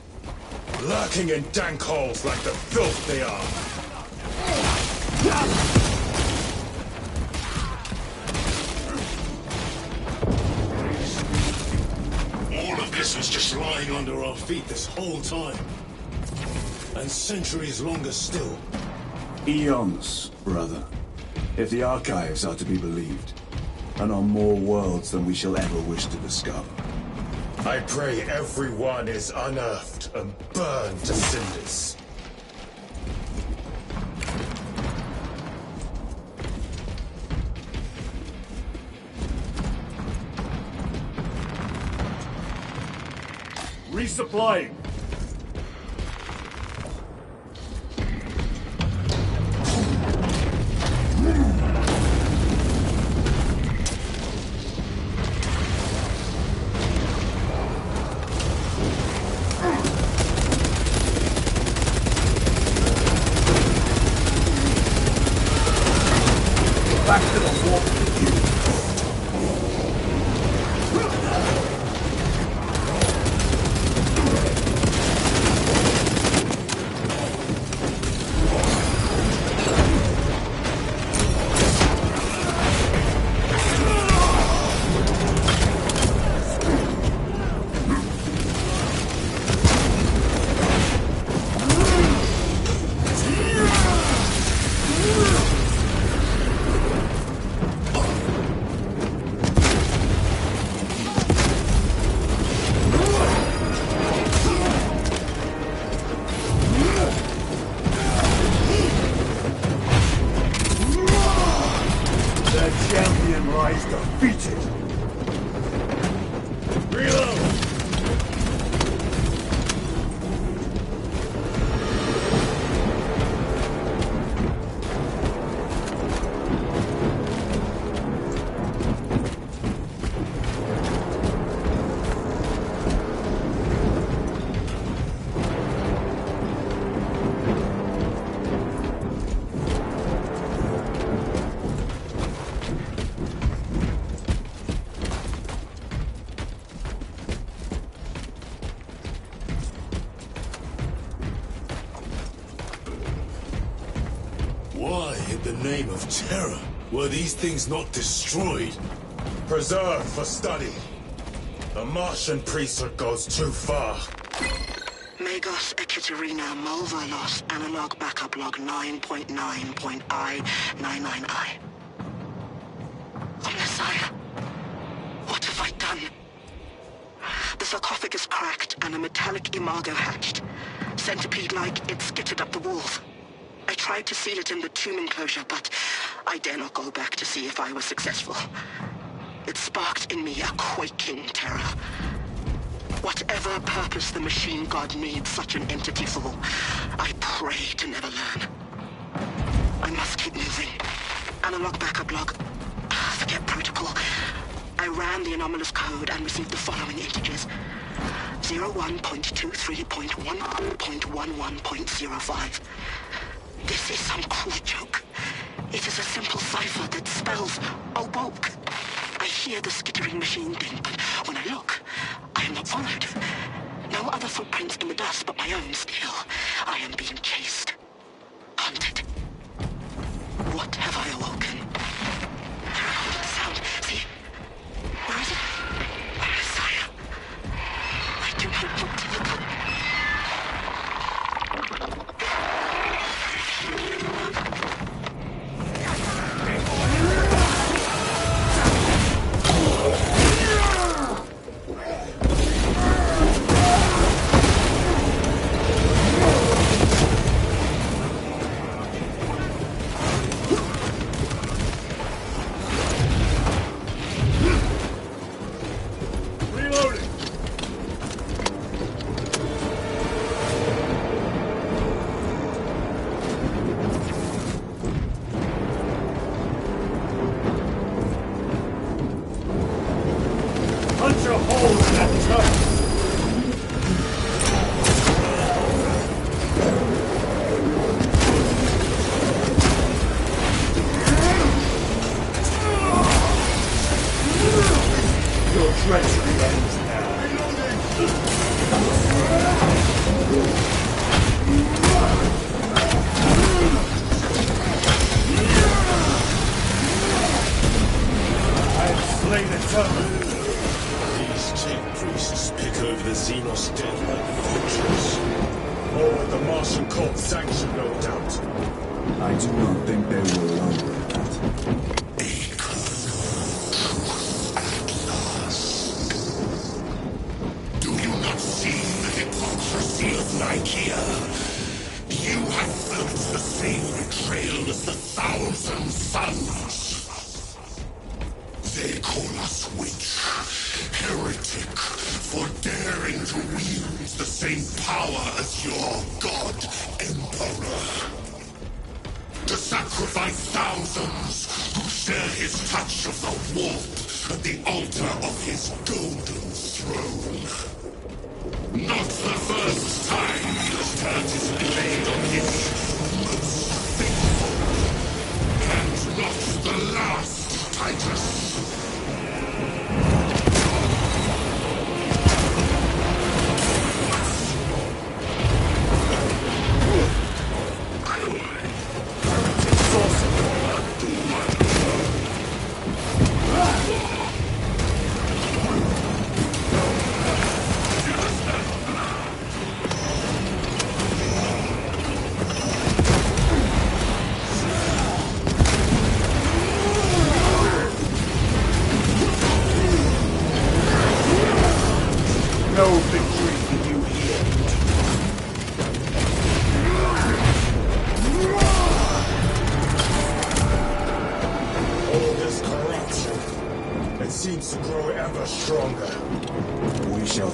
Lurking in dank holes like the filth they are.
All of this was just lying under our feet this whole time. And centuries longer still.
Eons, brother. If the archives are to be believed. And on more worlds than we shall ever wish to discover.
I pray everyone is unearthed and burned to cinders.
Resupplying! Back to the warp with you. Champion lies defeated. Reload!
Why, in the name of terror, were these things not destroyed?
Preserved for study. The Martian priesthood goes too far.
Magos Ekaterina Mulvalos Analog Backup Log 9.9.I99I. Oh, Messiah. What have I done? The sarcophagus cracked and a metallic imago hatched. Centipede-like, it skittered up the walls. I tried to seal it in the tomb enclosure, but I dare not go back to see if I was successful. It sparked in me a quaking terror. Whatever purpose the machine god needs such an entity for, I pray to never learn. I must keep moving. Analog backup log. Forget protocol. I ran the anomalous code and received the following integers. 01.23.1.11.05. This is some cruel joke. It is a simple cipher that spells awoke. I hear the skittering machine ding, but when I look, I am not followed. No other footprints in the dust but my own still. I am being chased. Hunted. What have I awoken? That sound. See? Where is it? Messiah. I do not want to look up.
I do not think they were alone with that.
Do you not see the hypocrisy of Nicaea? You have felt the same betrayal as the Thousand Sons. They call us witch, heretic, for daring to wield the same power as your god, Emperor. To sacrifice thousands who share his touch of the warp at the altar of his golden throne. Not the first time he has turned his blade on his most faithful. And not the last, Titus.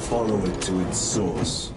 Follow it to its source.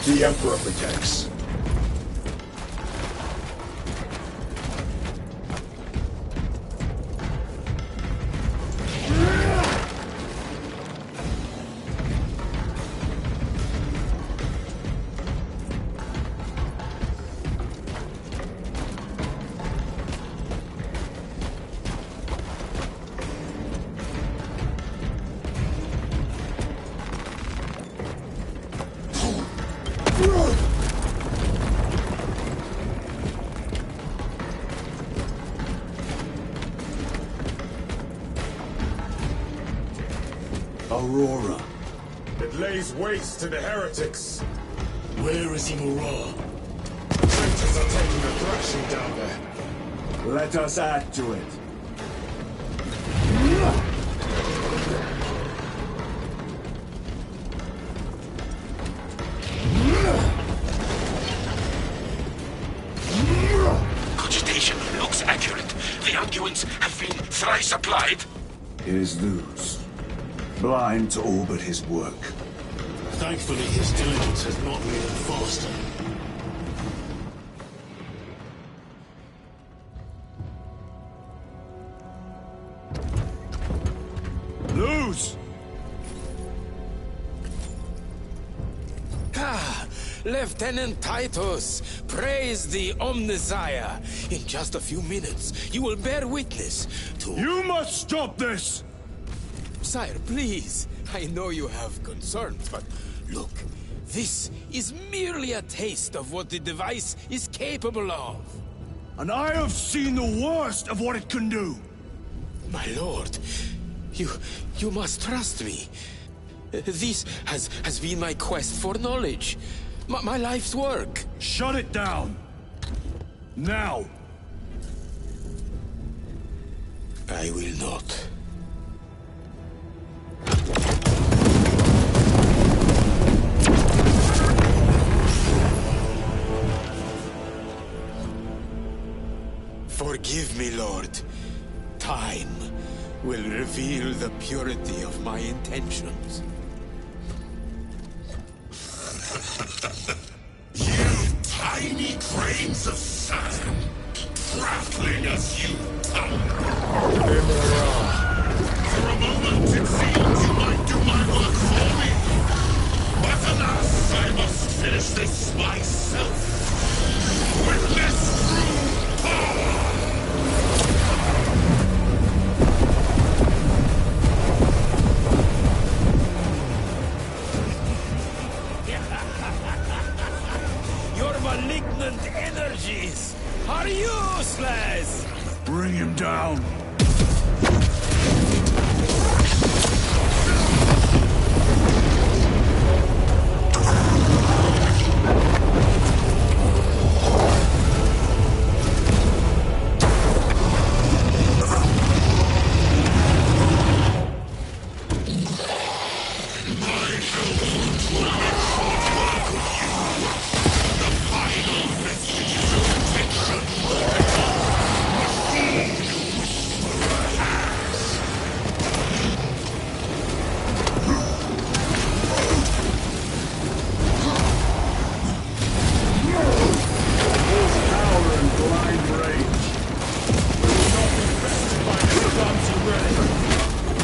The Emperor protects.
Aurora.
It lays waste to the heretics.
Where is Imura?
Traitors are taking a thrashing down there.
Let us add to it.
Cogitation looks accurate. The unguents have been thrice applied.
His lose. Blind to all but his work.
Thankfully, his diligence has not made him faster.
Lose!
Lieutenant Titus, praise the Omnissiah. In just a few minutes, you will bear witness to...
You must stop this!
Sire, please. I know you have concerns, but look, this is merely a taste of what the device is capable of.
And I have seen the worst of what it can do.
My lord, you must trust me. This has been my quest for knowledge. My life's work.
Shut it down. Now.
I will not. Forgive me, Lord. Time will reveal the purity of my intentions.
You tiny grains of sand! For a moment, it seemed you might do my work for me. But alas, I must finish this myself. With less true power.
Your malignant energies are useless!
Bring him down.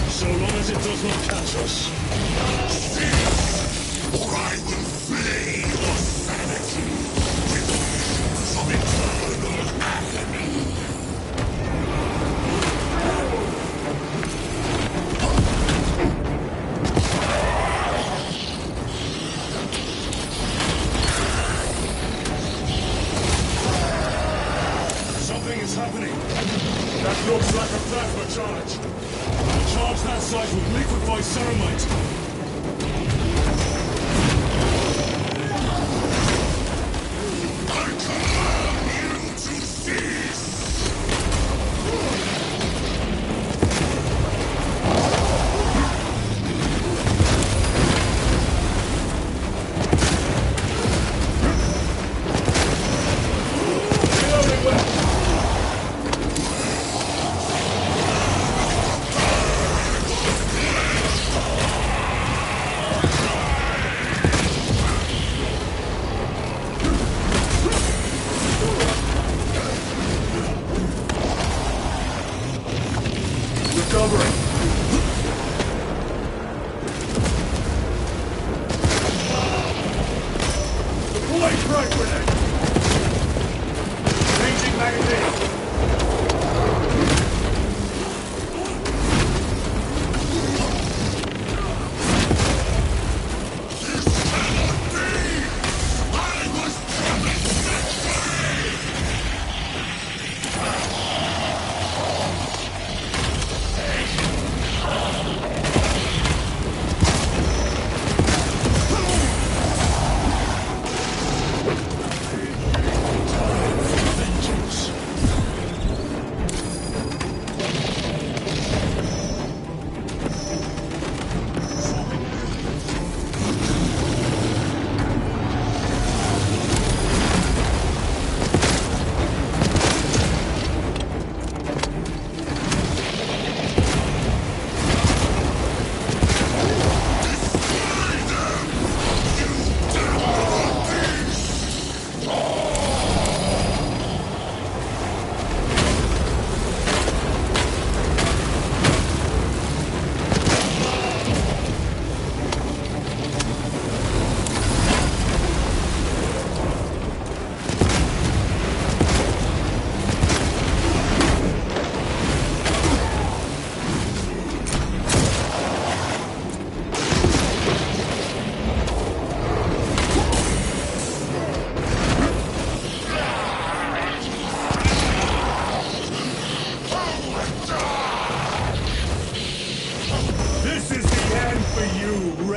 So long as it does not catch us.
Or I will flay your sanity with visions of eternal agony.
Something is happening. That looks like a plasma charge. Charge that site with liquefied ceramite.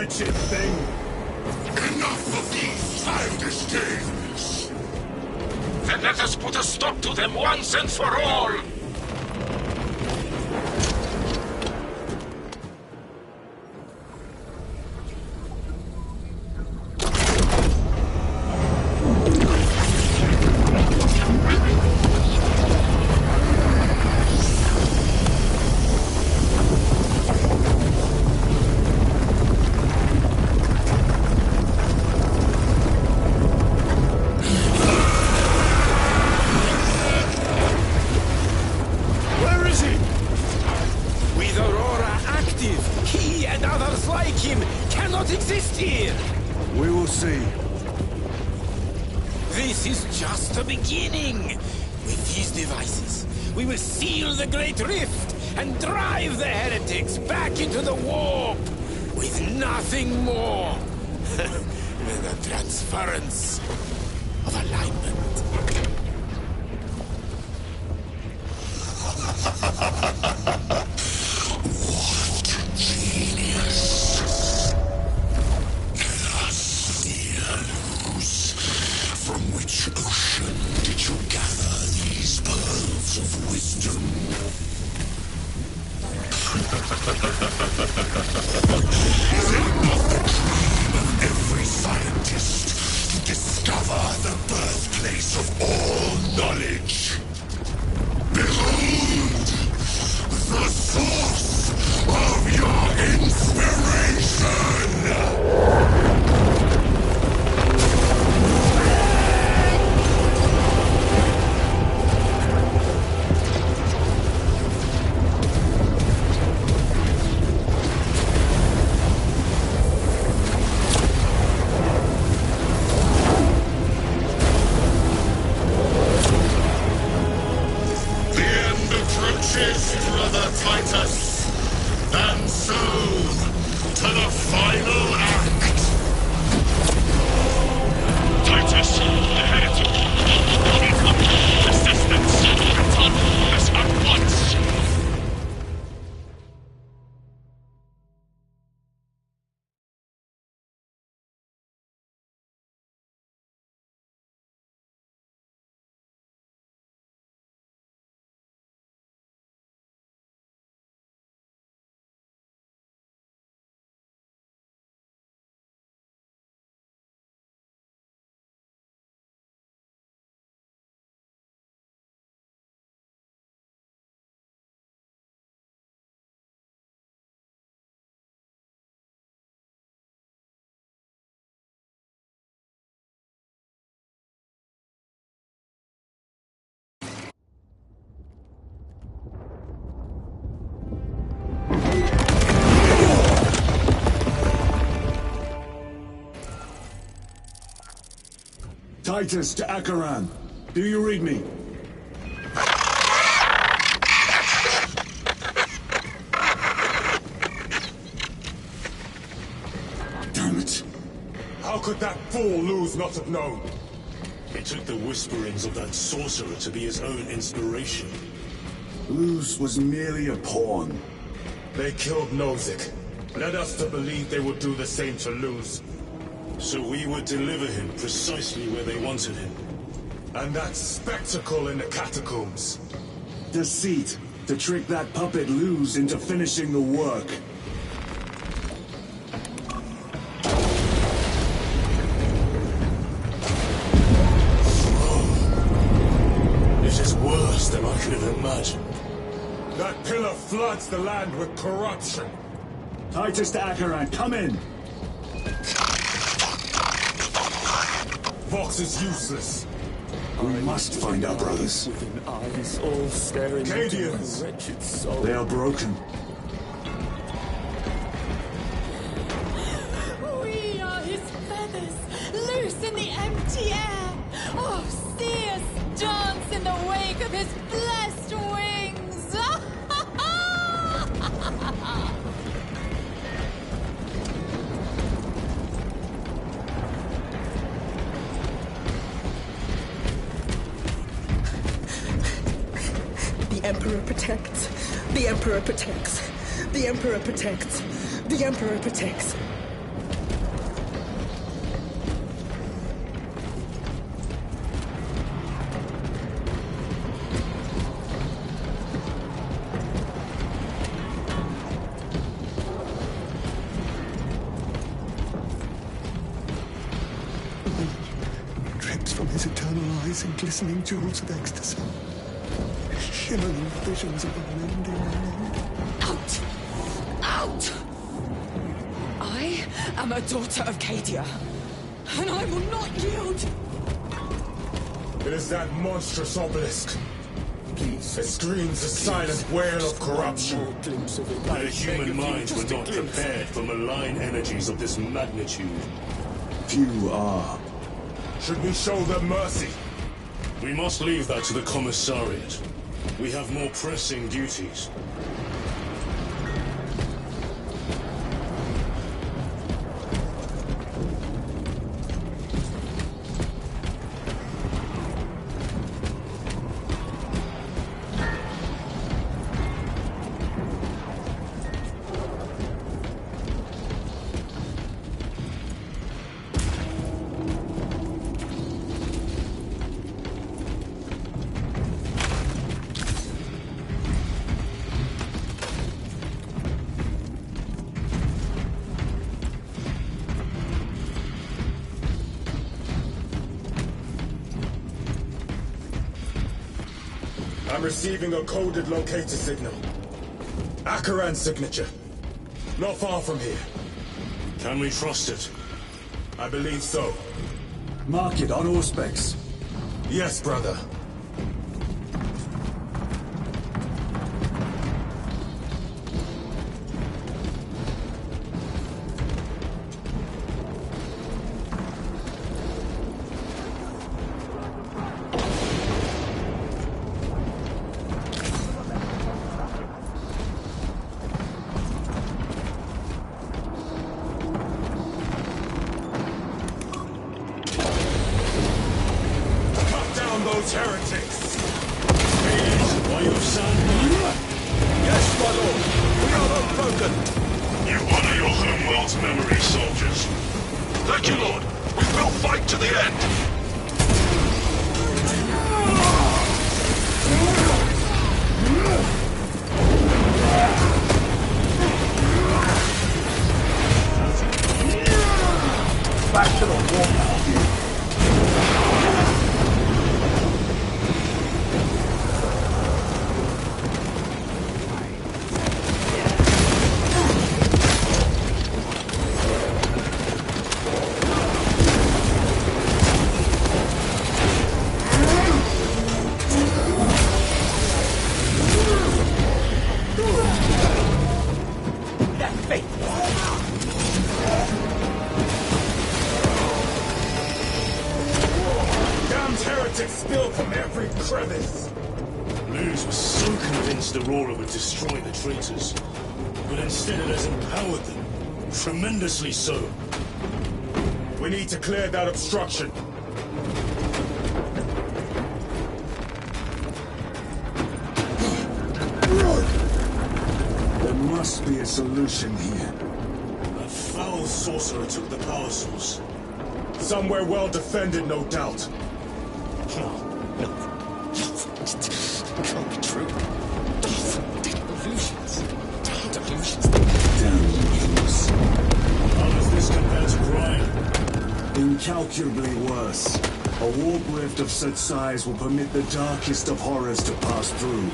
wretched thing!
Enough of these childish games! Then let us put a stop to them once and for all!
the beginning. With these devices, we will seal the Great Rift and drive the heretics back into the warp with nothing more than the transference of alignment.
What genius! Let us see lose. From which ocean did you gather these pearls of wisdom? Is it not the dream of every scientist to discover the birthplace of all knowledge? Behold! The source of your inspiration! Brother Titus, and so to the final act. Titus, the heretic. Incoming assistance. Return us at once.
Titus to Acheran. Do you read me?
Damn it. How could that fool Luz not have known?
He took the whisperings of that sorcerer to be his own inspiration.
Luz was merely a pawn.
They killed Nozick. Led us to believe they would do the same to Luz.
So we would deliver him precisely where they wanted him.
And that spectacle in the catacombs.
Deceit, to trick that puppet Luz into finishing the work.
This is worse than I could have imagined.
That pillar floods the land with corruption.
Titus to Acheran, come in!
Vox is useless.
We must find our brothers.
Eyes all staring
Cadians.
into my wretched soul.
They are broken.
We are his feathers, loose in the empty air. Oh, see us dance in the wake of his blessed wings.
The Emperor protects. The Emperor protects. The Emperor protects. The Emperor protects.
Drips from his eternal eyes in glistening jewels of ecstasy. Shimmering visions of unending end.
Out! Out! I am a daughter of Cadia, and I will not yield.
It is that monstrous obelisk. It screams a silent wail of corruption.
The human minds were not prepared for malign energies of this magnitude.
Few are.
Should we show them mercy?
We must leave that to the Commissariat. We have more pressing duties.
I'm receiving a coded locator signal. Akaran's signature. Not far from here.
Can we trust it?
I believe so.
Mark it on all specs.
Yes, brother. Those heretics!
Are you of sound mind?
Yes, my lord. We are unbroken.
You honor your homeworld's memory, soldiers. Thank you, Lord. We will fight to the end.
Back to the wall.
Spill from every crevice.
Luz was so convinced Aurora would destroy the traitors, but instead it has empowered them. Tremendously so.
We need to clear that obstruction.
There must be a solution here.
That foul sorcerer took the power source.
Somewhere well defended, no doubt.
No. Can't be true. Delusions. Delusions.
Delusions.
How does this compare to Brian?
Incalculably worse. A warp rift of such size will permit the darkest of horrors to pass through.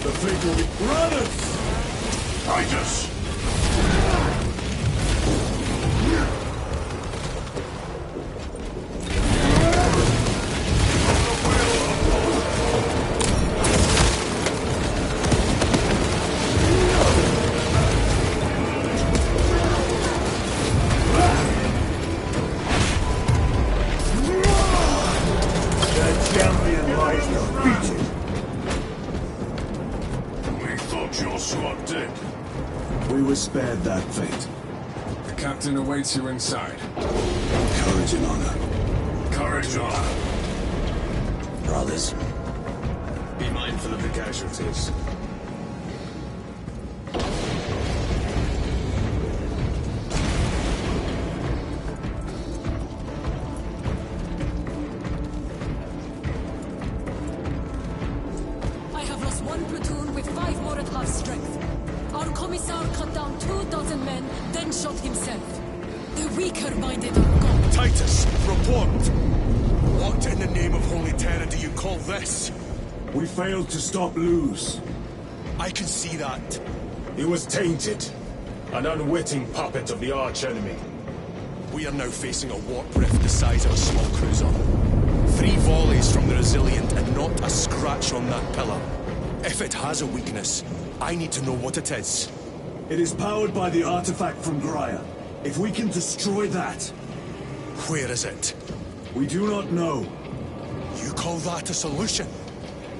The fleet will be... Runners!
Fight us!
We were spared that fate.
The captain awaits you inside.
Courage and honor.
Courage and honor.
Brothers.
Be mindful of the casualties.
I have lost one platoon with 5 more at half strength. Our commissar cut down 24 men, then shot himself. The weaker-minded are gone.
Titus, report! What in the name of Holy Terror do you call this?
We failed to stop Luz.
I can see that.
He was tainted. An unwitting puppet of the arch-enemy.
We are now facing a warp rift the size of a small cruiser. 3 volleys from the Resilient and not a scratch on that pillar. If it has a weakness, I need to know what it is.
It is powered by the artifact from Graia. If we can destroy that...
Where is it?
We do not know.
You call that a solution?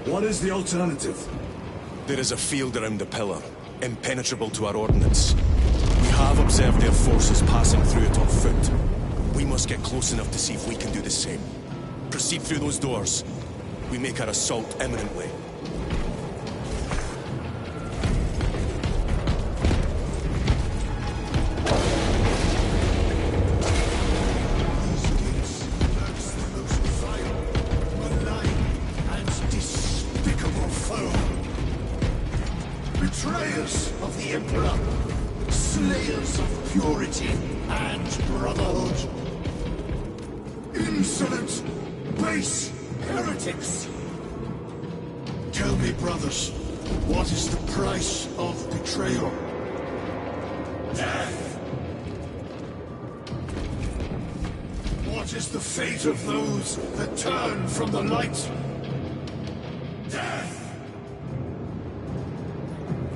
What is the alternative?
There is a field around the pillar, impenetrable to our ordnance. We have observed their forces passing through it on foot. We must get close enough to see if we can do the same. Proceed through those doors. We make our assault imminently.
Betrayers of the Emperor, slayers of purity and brotherhood, insolent, base heretics. Tell me, brothers, what is the price of betrayal? Death. What is the fate of those that turn from the light? Death.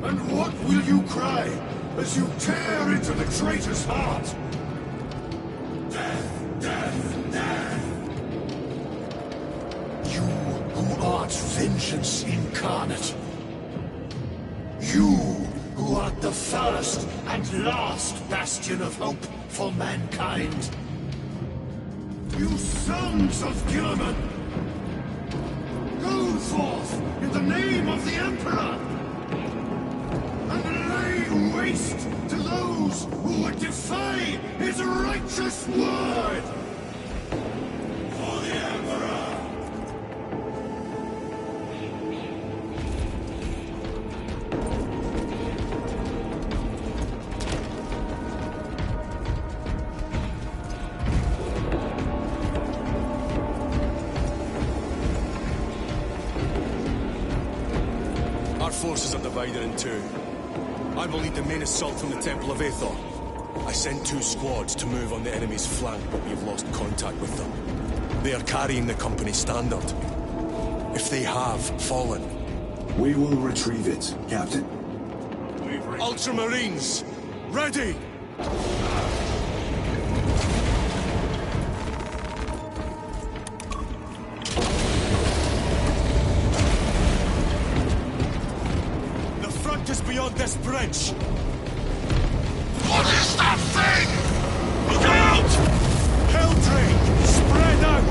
And what will you cry as you tear into the traitor's heart? Death, death, death! You who art vengeance incarnate. You who art the first and last bastion of hope for mankind. You sons of Gilliman! Go forth in the name of the Emperor! And lay waste to those who would defy his righteous word! For the Emperor!
Our forces are divided in two. I will lead the main assault from the Temple of Aethor. I sent 2 squads to move on the enemy's flank, but we've lost contact with them. They are carrying the company standard. If they have fallen...
We will retrieve it, Captain.
Ultramarines! Ready! The front is beyond this bridge!
What is that thing?
Look out! Helldrake! Spread out!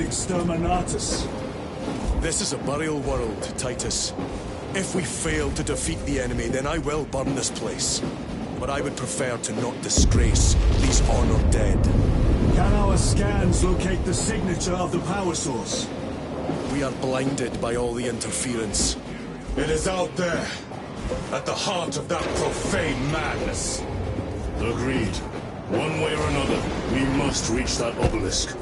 Exterminatus.
This is a burial world, Titus. If we fail to defeat the enemy, then I will burn this place. But I would prefer to not disgrace these honored dead.
Can our scans locate the signature of the power source?
We are blinded by all the interference.
It is out there, at the heart of that profane madness.
Agreed. One way or another, we must reach that obelisk.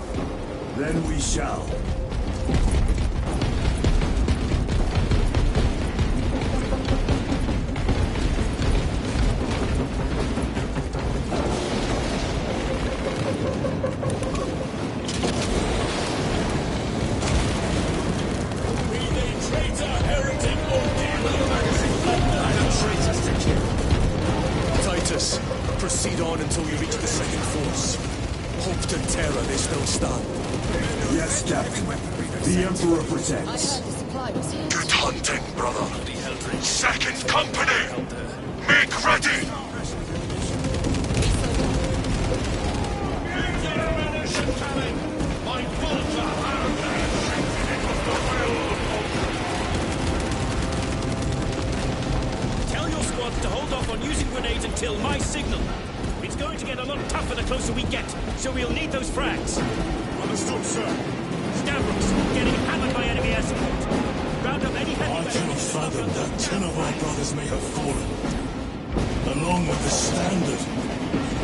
Then we shall.
Proceed on until you reach the second force. Hope and terror, they still stand.
Yes, Captain. The Emperor protects.
Good hunting, brother. Second company! Make ready!
Tell your squads to hold off on using grenades until my signal. It's going to get a lot tougher the closer we get, so we'll need those frags.
Understood, sir.
Stavros, getting hammered by enemy air support. Round up any heavy
I cannot fathom that 10 of our brothers may have fallen. Along with the Standard.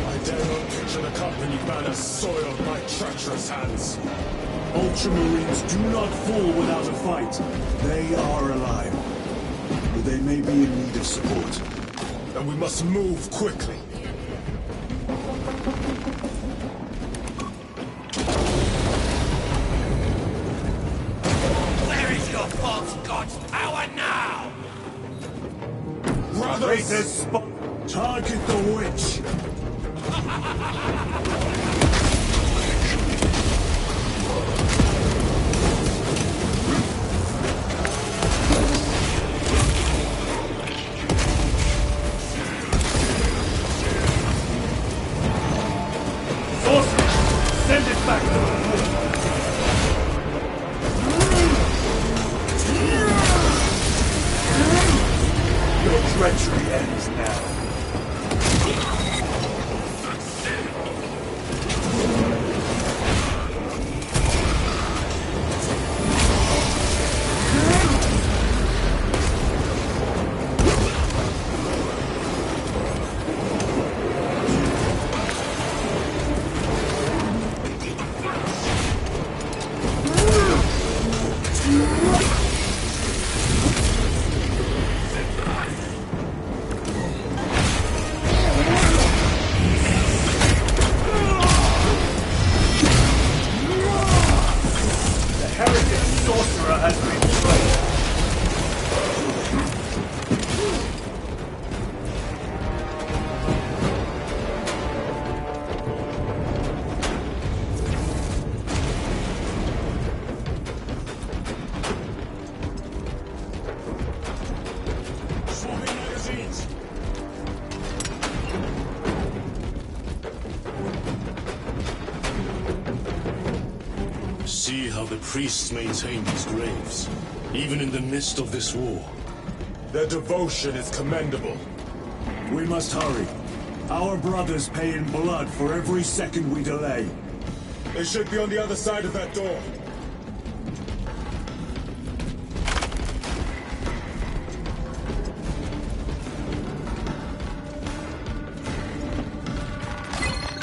I dare not picture the company banner soiled by treacherous hands.
Ultramarines do not fall without a fight. They are alive. But they may be in need of support.
And we must move quickly.
Where is your false god's power now?
Greatest spot. Target the witch. Sorcerer, send it back to the Your treachery ends now.
See how the priests maintain these graves, even in the midst of this war.
Their devotion is commendable.
We must hurry. Our brothers pay in blood for every second we delay.
They should be on the other side of that door.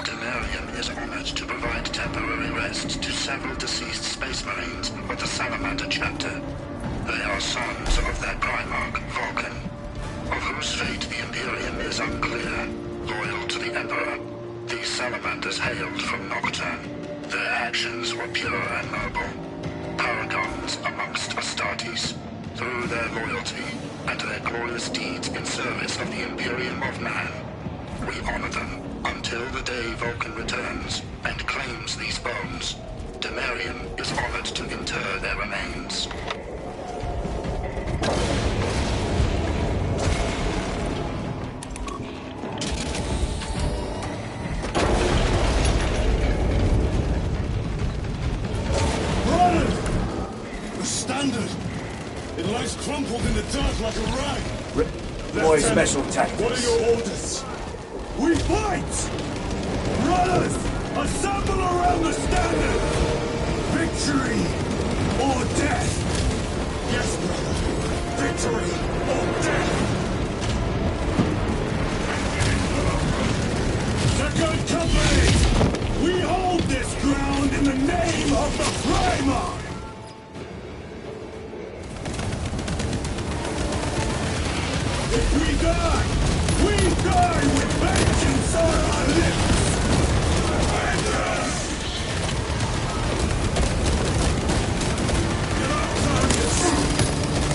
Demarium is honored to provide temporary rest to several deceased space marines of the Salamander chapter. They are sons of their Primarch, Vulcan, of whose fate the Imperium is unclear. Loyal to the Emperor, these salamanders hailed from Nocturne. Their actions were pure and noble, paragons amongst Astartes. Through their loyalty and their glorious deeds in service of the Imperium of Man, we honor them until the day Vulcan returns and claims these bones. Demarium is honored to inter their remains.
It lies crumpled in the dirt like a rag.
Boy, special tactics.
What are your orders?
We fight! Brothers, assemble around the Standard! Victory or death!
Yes, brother. Victory or death!
Second Company! We hold this ground in the name of the Primarch! If we die with vengeance on our lips!
Get up, targets!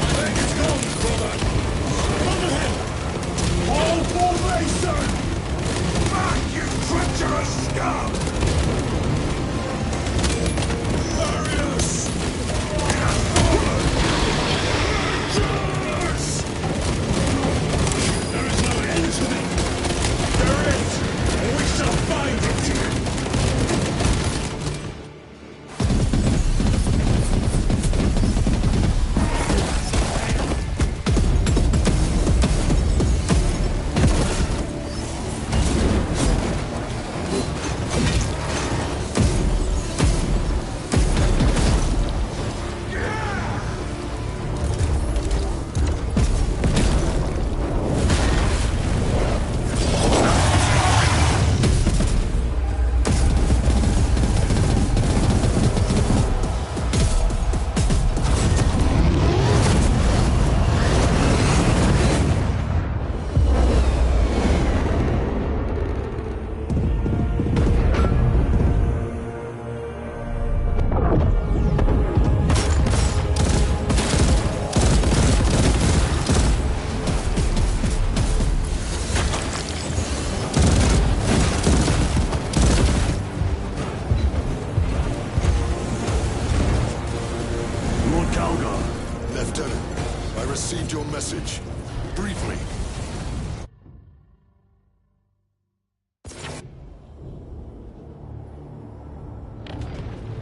My leg is gone, brother! Under him!
All formation! March!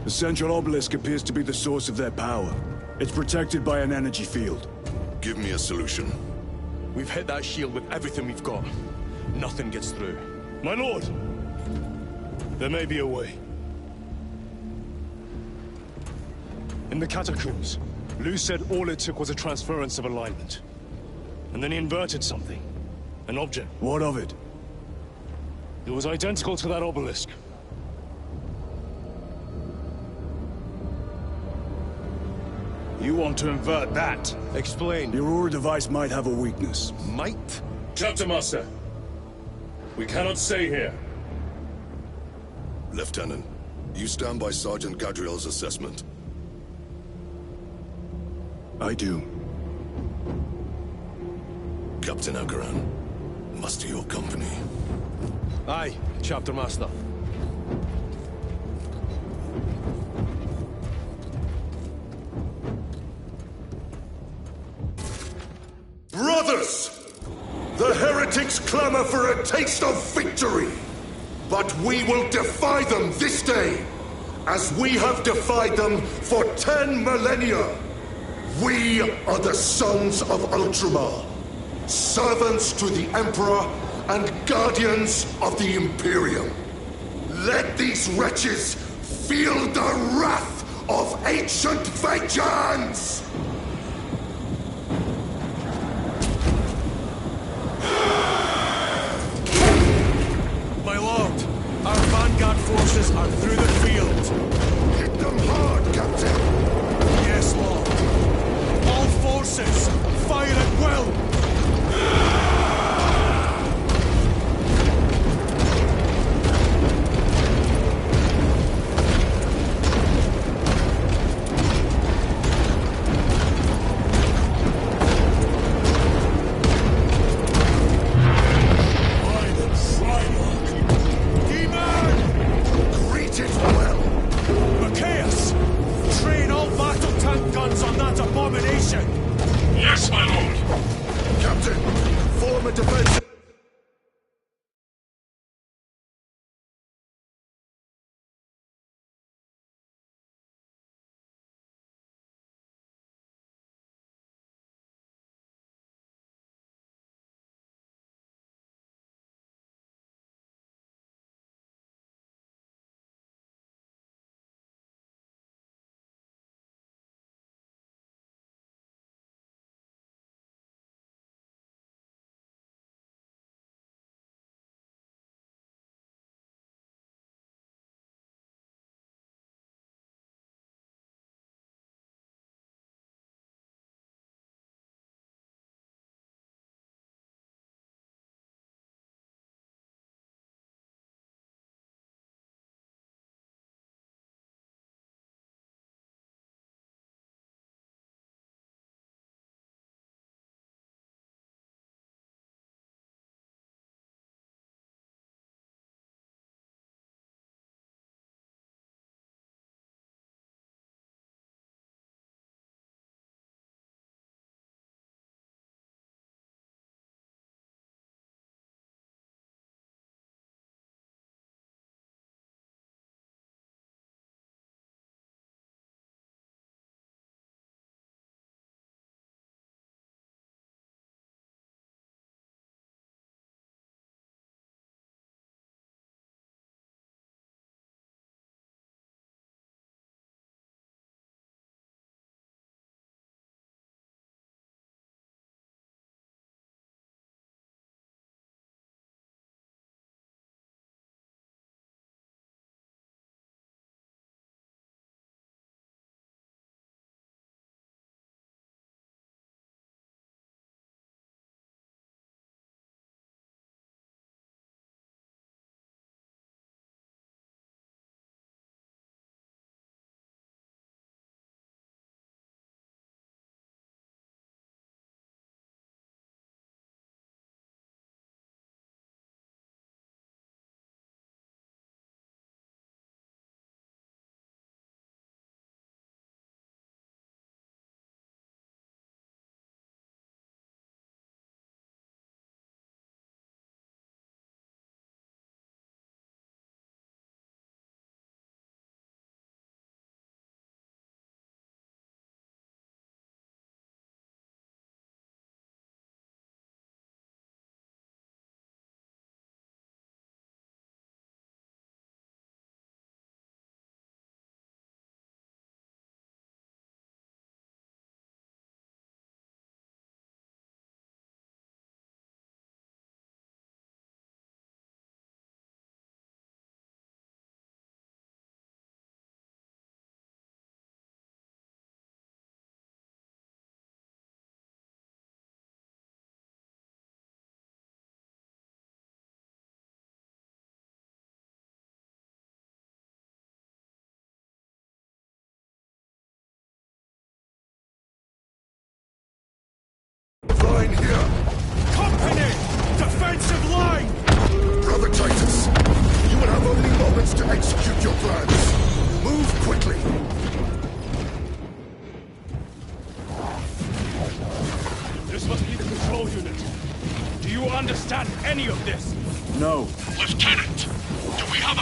The central obelisk appears to be the source of their power. It's protected by an energy field.
Give me a solution.
We've hit that shield with everything we've got. Nothing gets through.
My lord! There may be a way. In the catacombs, Lu said all it took was a transference of alignment. And then he inverted something. An object.
What of it?
It was identical to that obelisk.
You want to invert that?
Explain.
The Aurora device might have a weakness.
Might?
Chapter Master. We cannot stay here.
Lieutenant, you stand by Sergeant Gadriel's assessment.
I do.
Captain Akaran, muster your company.
Aye, Chapter Master.
Brothers! The heretics clamor for a taste of victory! But we will defy them this day, as we have defied them for 10 millennia! We are the sons of Ultramar, servants to the Emperor and guardians of the Imperium. Let these wretches feel the wrath of ancient vengeance!
My lord, our vanguard forces are through the field.
Hit them hard, Captain!
Yes, lord. All forces, fire at will!
Yes, my lord!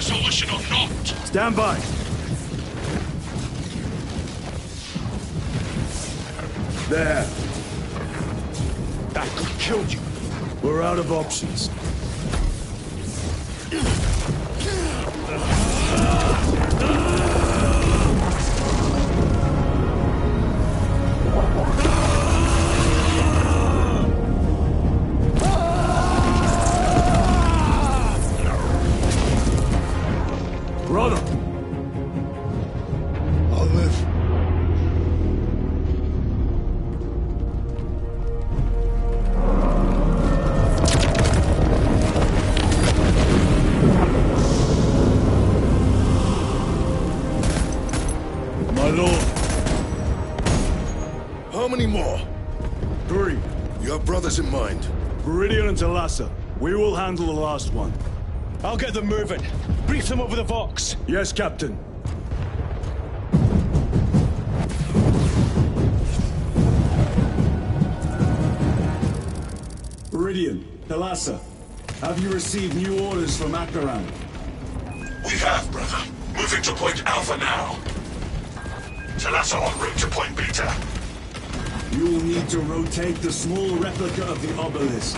solution or not?
Stand by. There.
That could kill you.
We're out of options.
Brother! I'll live.
My lord.
How many more?
3.
You have brothers in mind?
Viridian and Talassa. We will handle the last one.
I'll get them moving. Brief them over the Vox.
Yes, Captain. Viridian, Talassa, have you received new orders from Akaran?
We have, brother. Moving to point Alpha now. Talassa en route to point Beta.
You will need to rotate the small replica of the obelisk.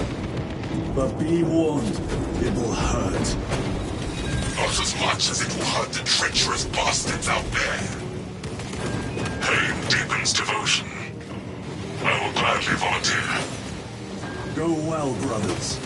But be warned, it will hurt.
Not as much as it will hurt the treacherous bastards out there. Pain deepens devotion. I will gladly volunteer.
Go well, brothers.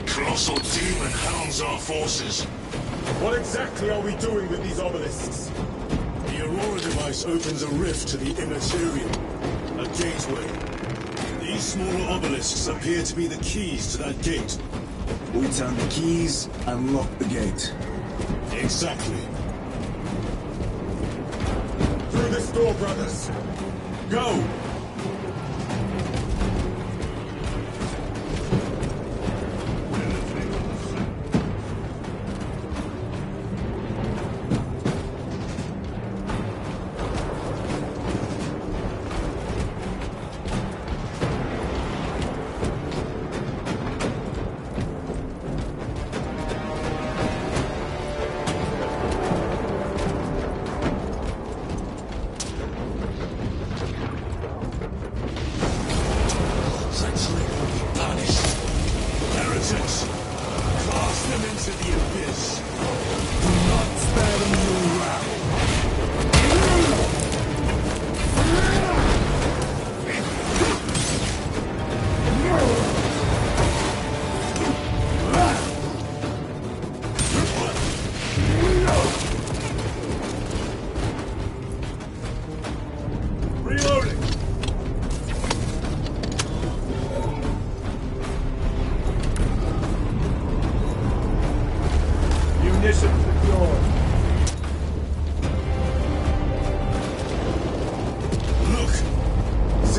Colossal demon hounds our forces.
What exactly are we doing with these obelisks?
The Aurora device opens a rift to the immaterial, a gateway. These smaller obelisks appear to be the keys to that gate.
We turn the keys and lock the gate.
Exactly.
Through this door, brothers! Go!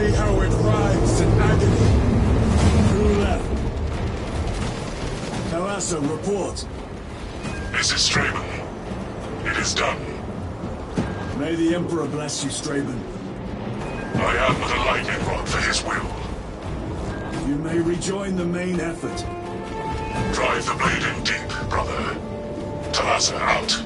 See how it writhes in agony.
Who left? Thalassa, report.
This is Straben. It is done.
May the Emperor bless you, Straben.
I am but a lightning rod for his will.
You may rejoin the main effort.
Drive the blade in deep, brother. Thalassa out.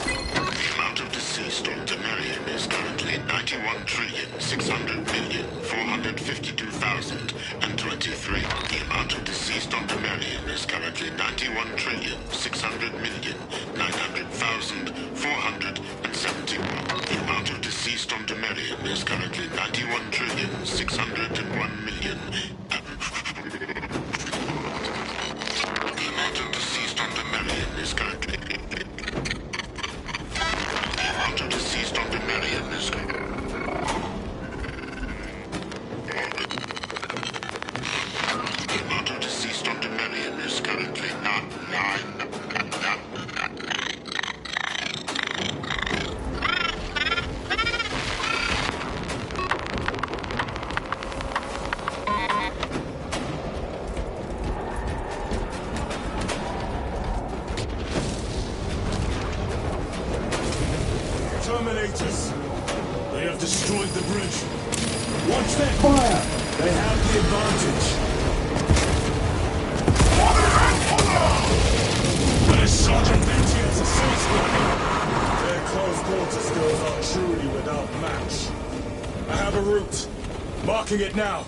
The amount of deceased on Demarium is currently 91,600,452,023. The amount of deceased on Demarium is currently 91,600,900,471. The amount of deceased on Demarium is currently 91,601,000,000. The amount of deceased on Demarium is currently... The amount of deceased on Demarium is currently... The amount of deceased on Demarium is currently not 9...
Terminators. They have destroyed the bridge.
Watch their fire! They have the advantage.
But is Sergeant Ventius a safeguard? Their close quarter skills are truly without match. I have a route. Marking it now.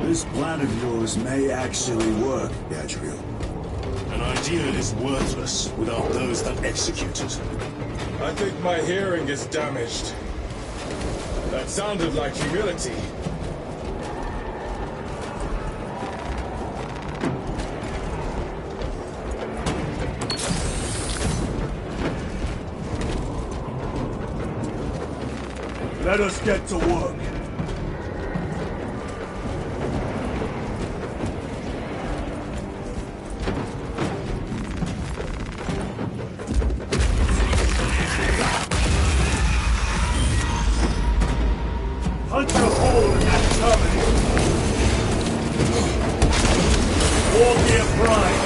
This plan of yours may actually work, Gadriel.
An idea is worthless without those that execute it.
I think my hearing is damaged. That sounded like humility.
Let us get to work. Punch a hole in that terminal. Wargear Prime.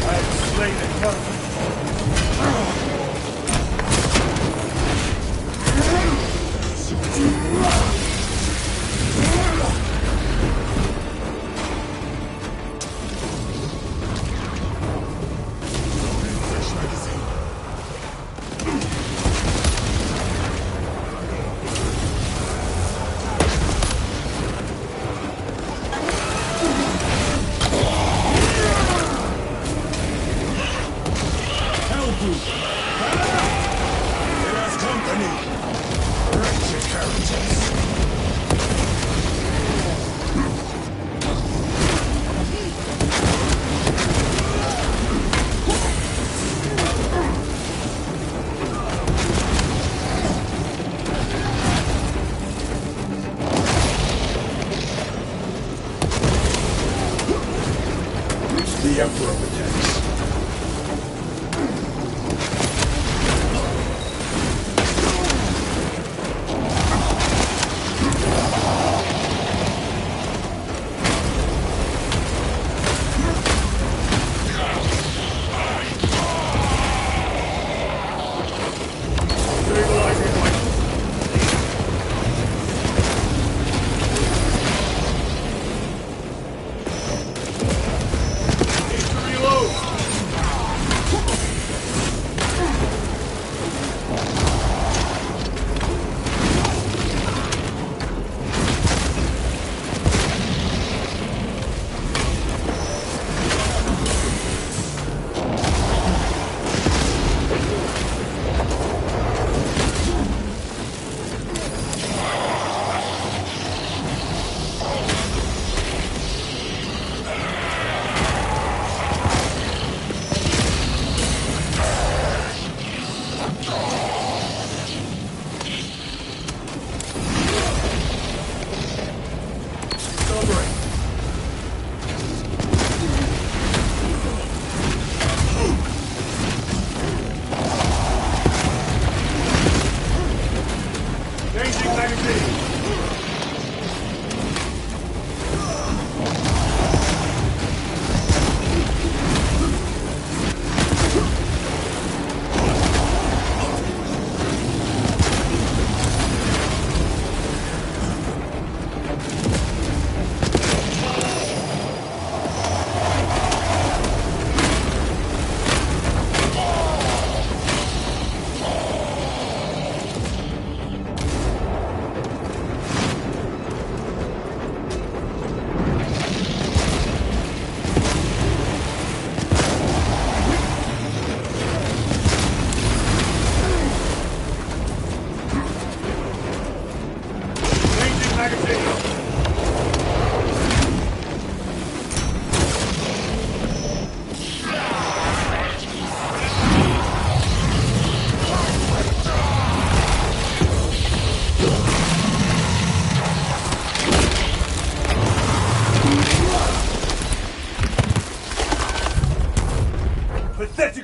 I've slain the terminal. The Emperor protects.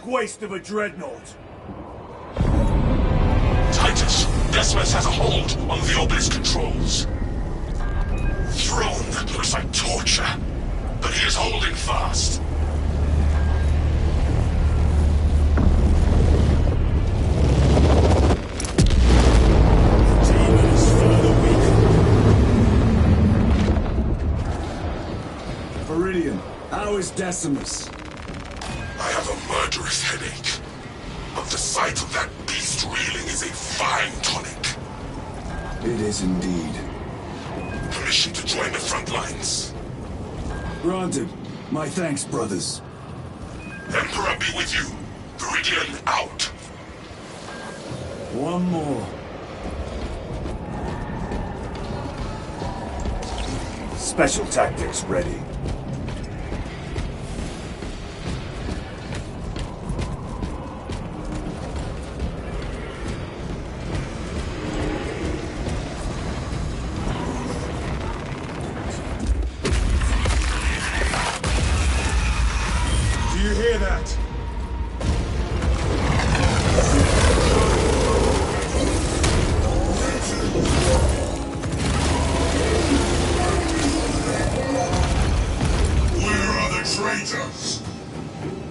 Waste of a dreadnought.
Titus, Decimus has a hold on the obelisk controls. Throne looks like torture, but he is holding fast.
The demon is further weakened.
Viridian, how is Decimus?
I have a murderous headache, but the sight of that beast reeling is a fine tonic.
It is indeed.
Permission to join the front lines.
Granted. My thanks, brothers.
Emperor be with you. Viridian out.
One more. Special tactics ready.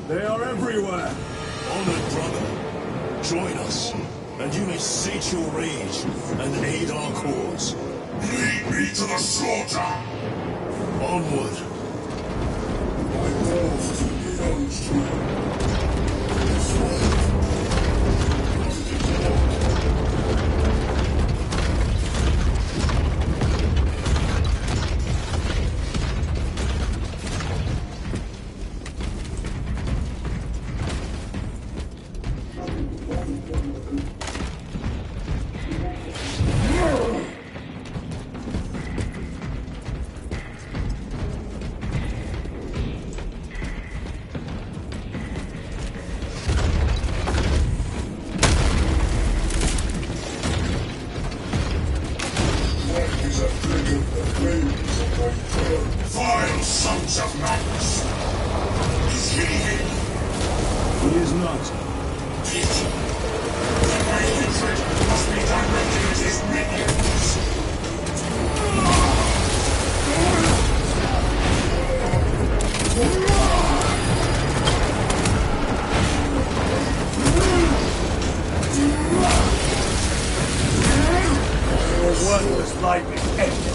They are everywhere. Honored brother, join us, and you may sate your rage and aid our cause.
Lead me to the slaughter!
Onward.
My wolves to the ocean. This way. Vile sons of madness! Is he here?
He is not.
Pity. Then my hatred must be directed at his minions!
Your worthless life is ended.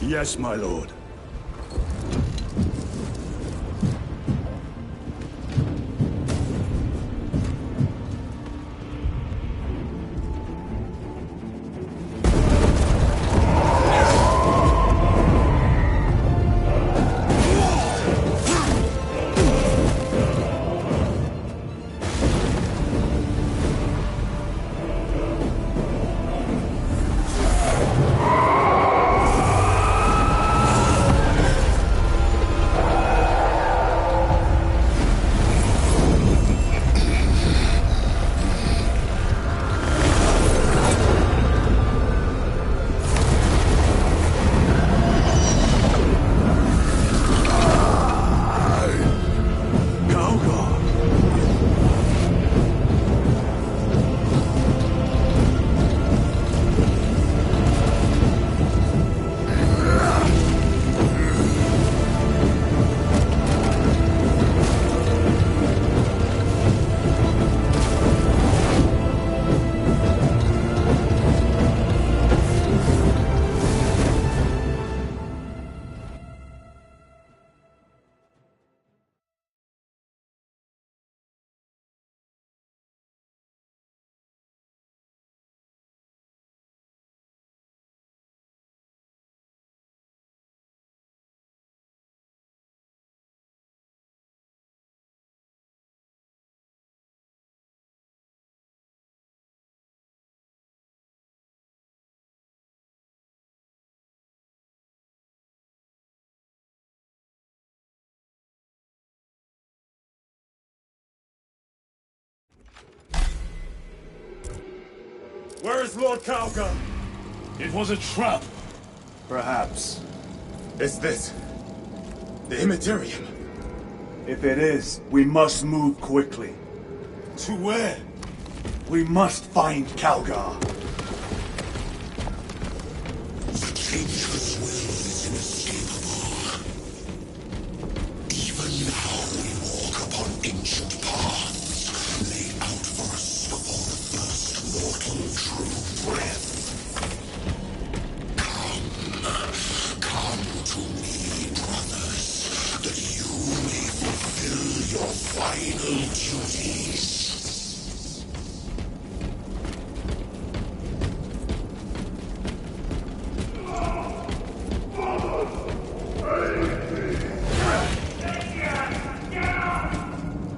Yes, my lord.
Where is Lord Calgar? It was a trap.
Perhaps.
Is this the Immaterium?
If it is, we must move quickly.
To where?
We must find Calgar.
The Changeless will is inescapable. Even now we walk upon ancient paths, laid out for us before the first mortal drew breath. Come to me, brothers, that you may fulfill your final duties.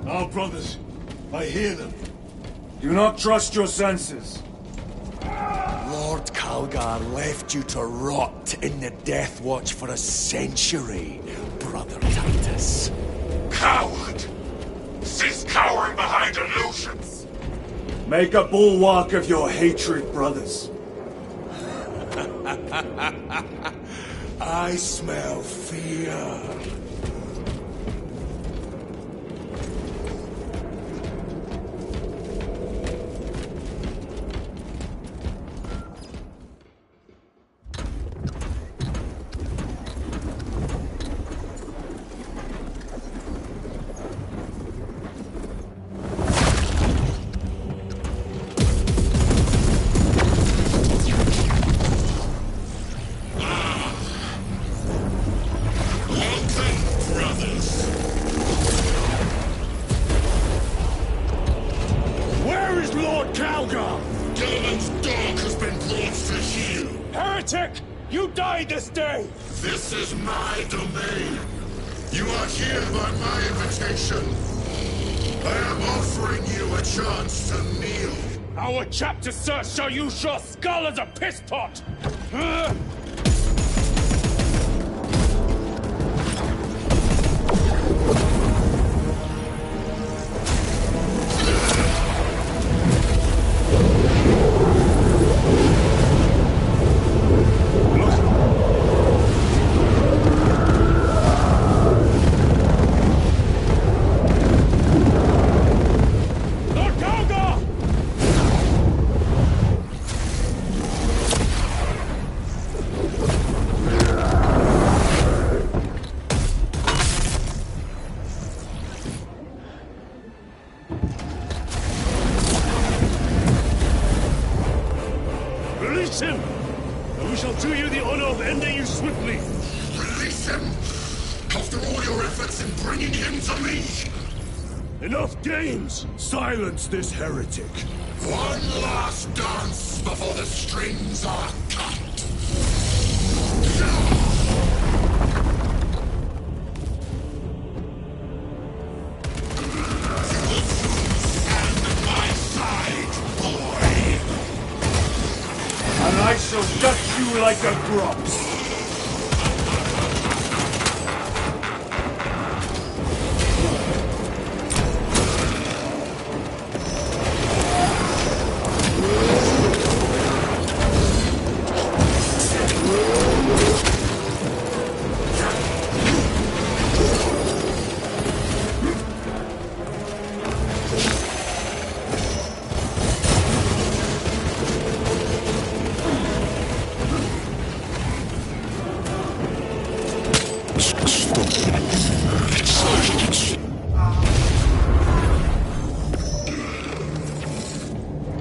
Our brothers, I hear them.
Do not trust your senses.
Lord Calgar left you to rot in the Death Watch for a century, Brother Titus.
Coward! Cease cowering behind illusions!
Make a bulwark of your hatred, brothers.
I smell fear.
This is my domain. You are here by my invitation. I am offering you a chance to kneel.
Our chapter, sir, shall use your skull as a piss pot!
the honor of ending you swiftly.
Release him! After all your efforts in bringing him to me!
Enough games!
Silence this heretic.
One last dance before the strings are cut!
And I shall gut you like a drops.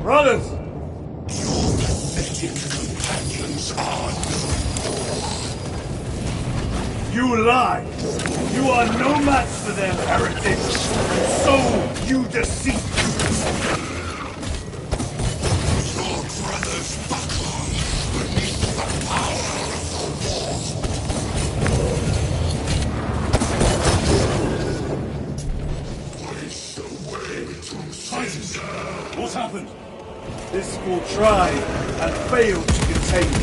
Brothers!
Your pathetic companions are
You lie! You are no match for them, heretics! So you deceit!
Your brothers buckle beneath the power of the war. Waste away to Caesar!
What happened?
This fool tried and failed to contain me.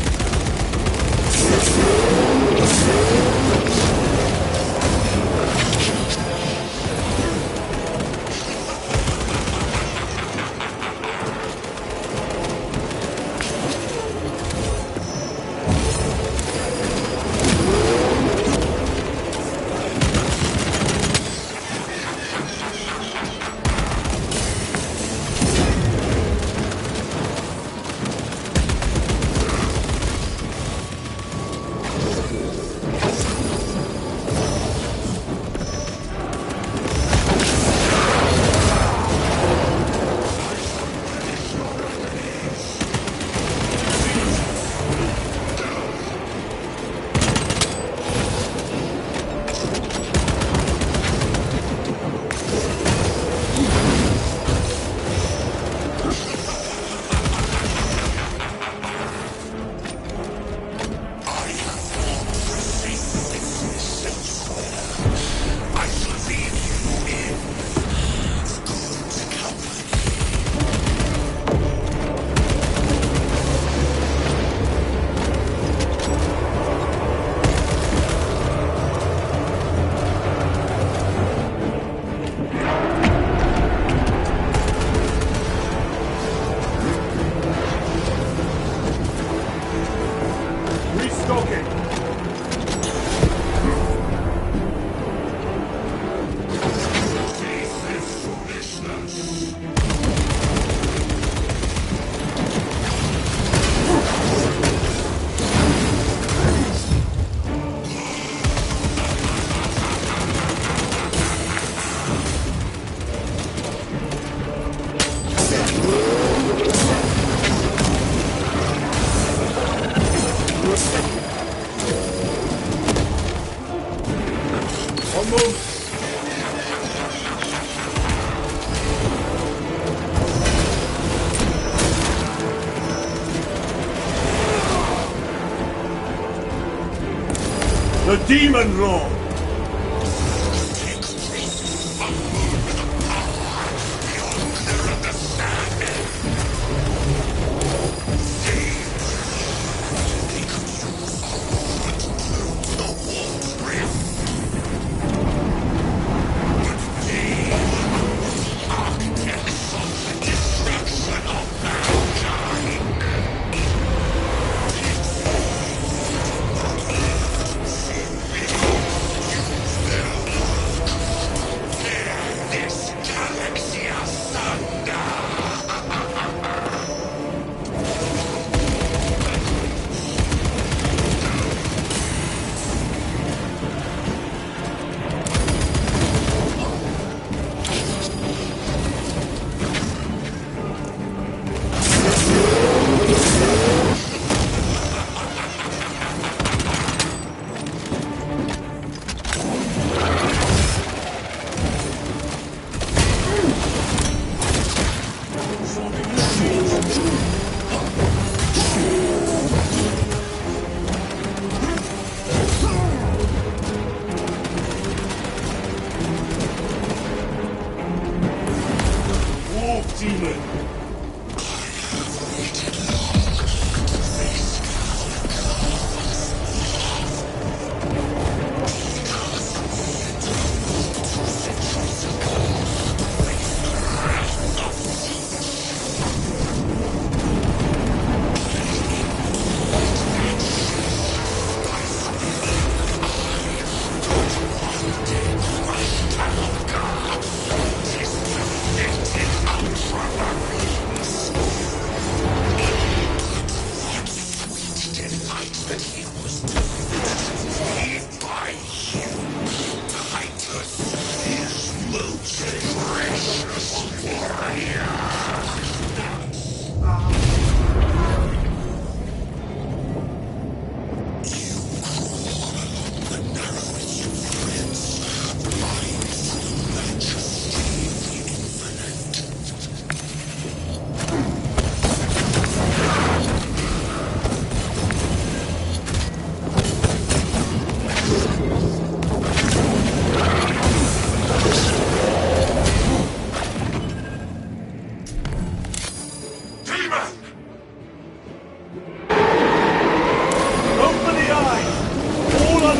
The Demon Lord!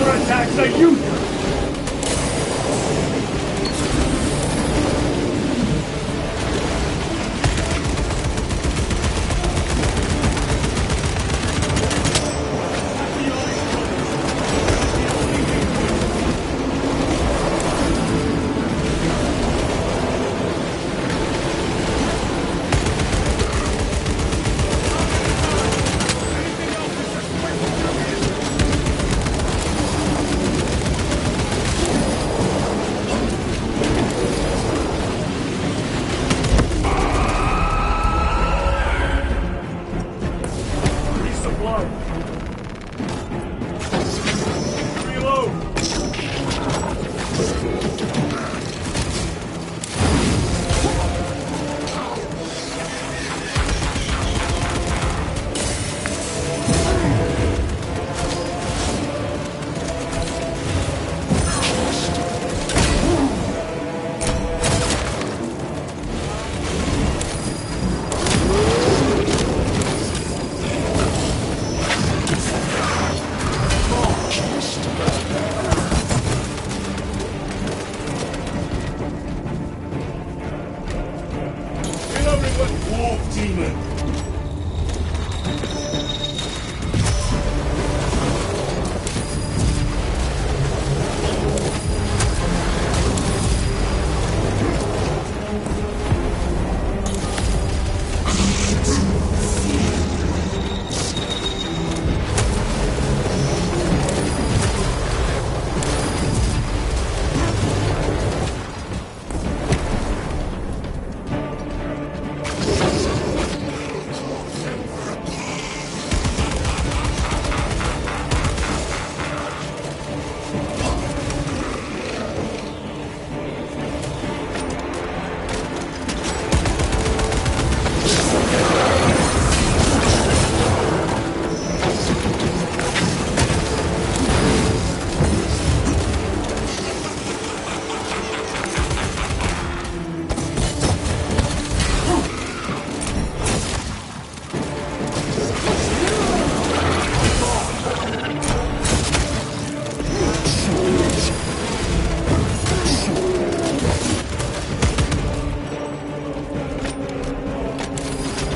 other attacks are useless!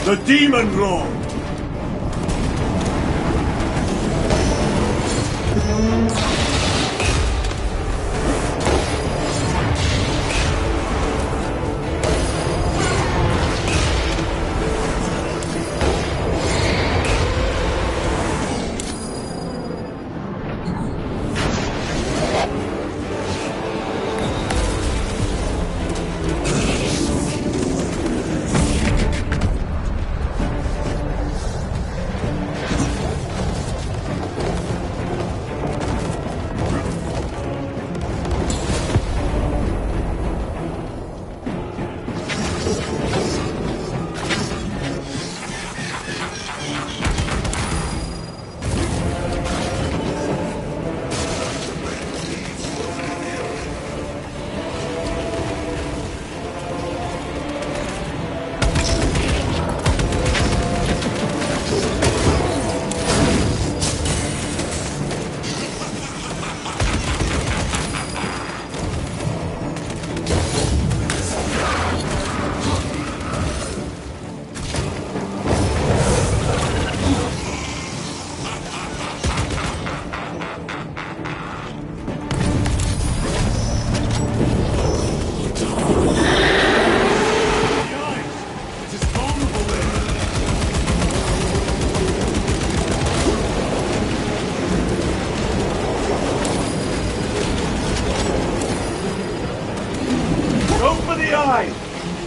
The Demon Lord!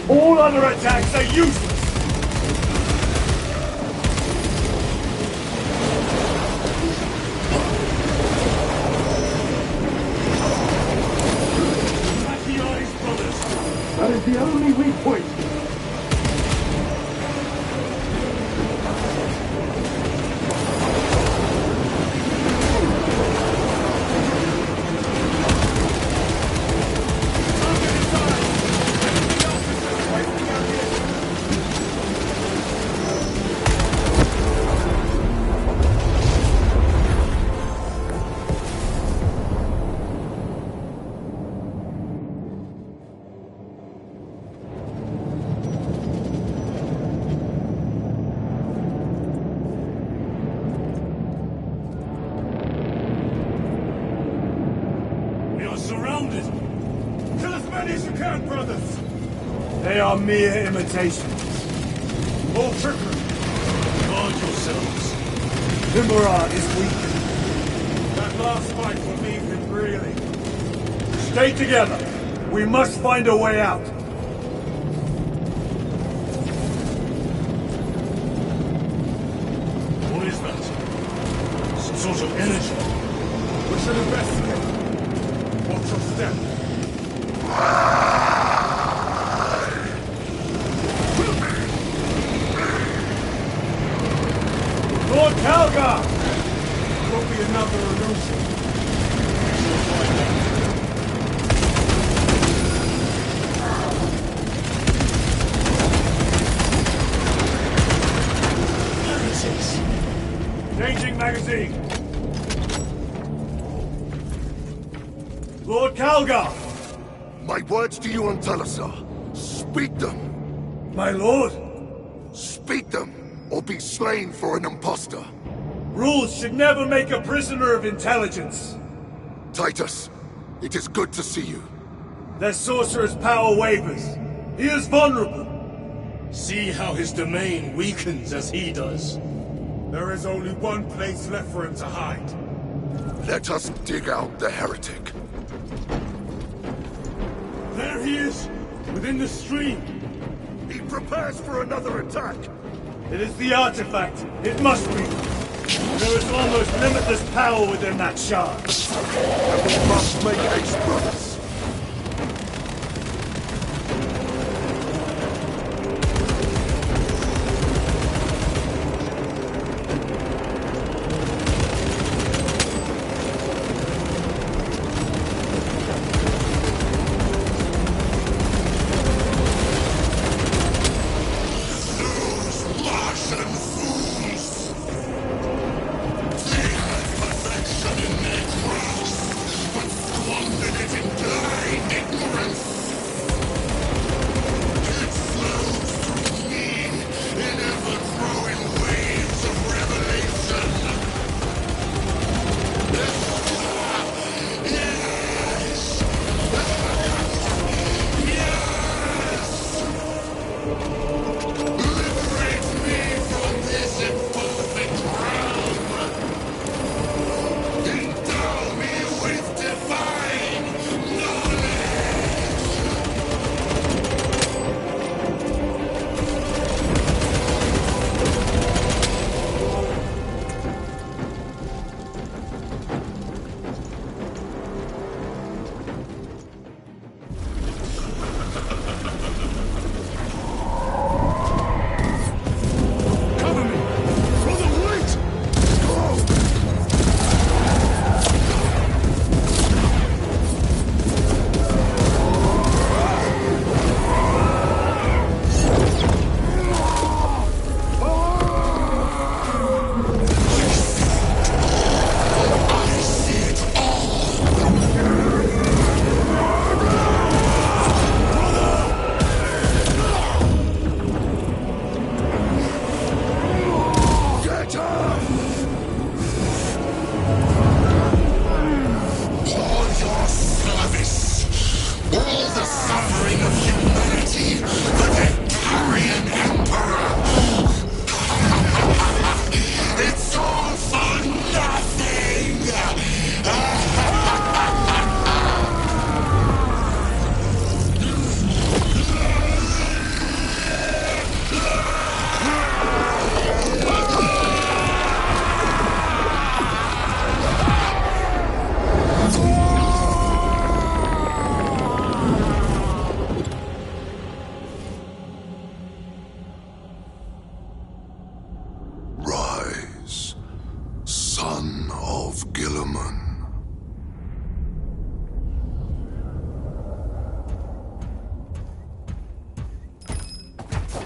All other attacks are useless! That is the only weak point!
wounded! Kill as many as you can, brothers!
They are mere imitations. All trickery.
Guard yourselves.
Himura is weak.
That last fight will leave him reeling.
Stay together. We must find a way out.
What is that? Some sort of energy. We should investigate. Watch your step.
Lord Calgar!
Will be another illusion. We'll find out.
Changing magazine. Lord Calgar!
My words to you on Talazar. Speak them.
My lord?
Speak them, or be slain for an impostor.
Rules should never make a prisoner of intelligence.
Titus, it is good to see you.
Their sorcerer's power wavers. He is vulnerable.
See how his domain weakens as he does. There is only one place left for him to hide.
Let us dig out the heretic.
There he is, within the stream.
He prepares for another attack.
It is the artifact. It must be. There is almost limitless power within that shard.
And we must make haste, brothers.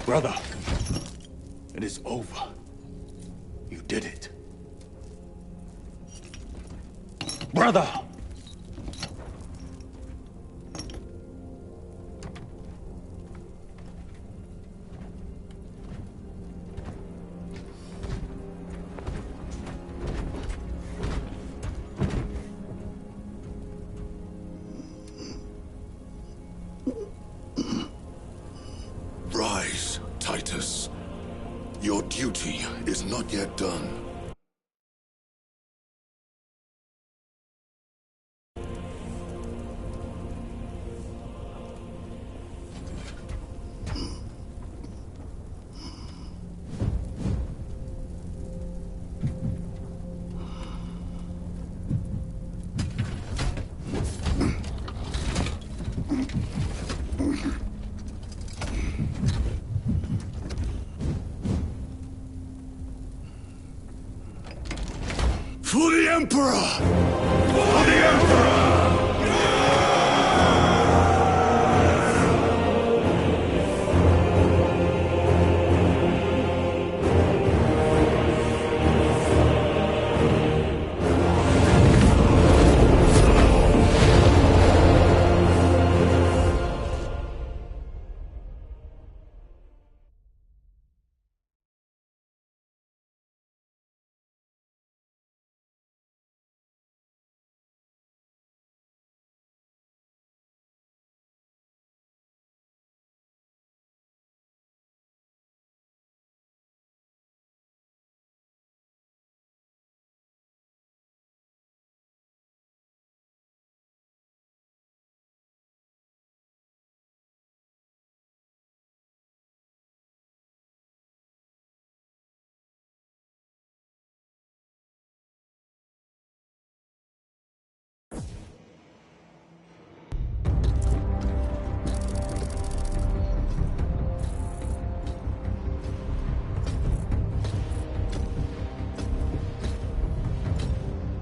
Brother, it is over. You did it. Brother!
duty is not yet done.
For the Emperor! For the Emperor!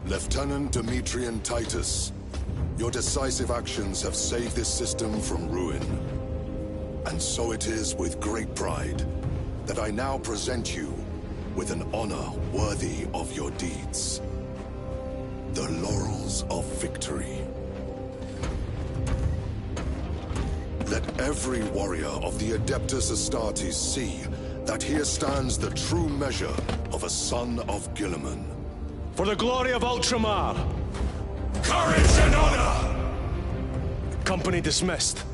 Lieutenant Demetrian Titus, your decisive actions have saved this system from ruin. And so it is with great pride that I now present you with an honor worthy of your deeds. The Laurels of Victory. Let every warrior of the Adeptus Astartes see that here stands the true measure of a son of Guilliman.
For the glory of Ultramar!
Courage and honor!
Company dismissed.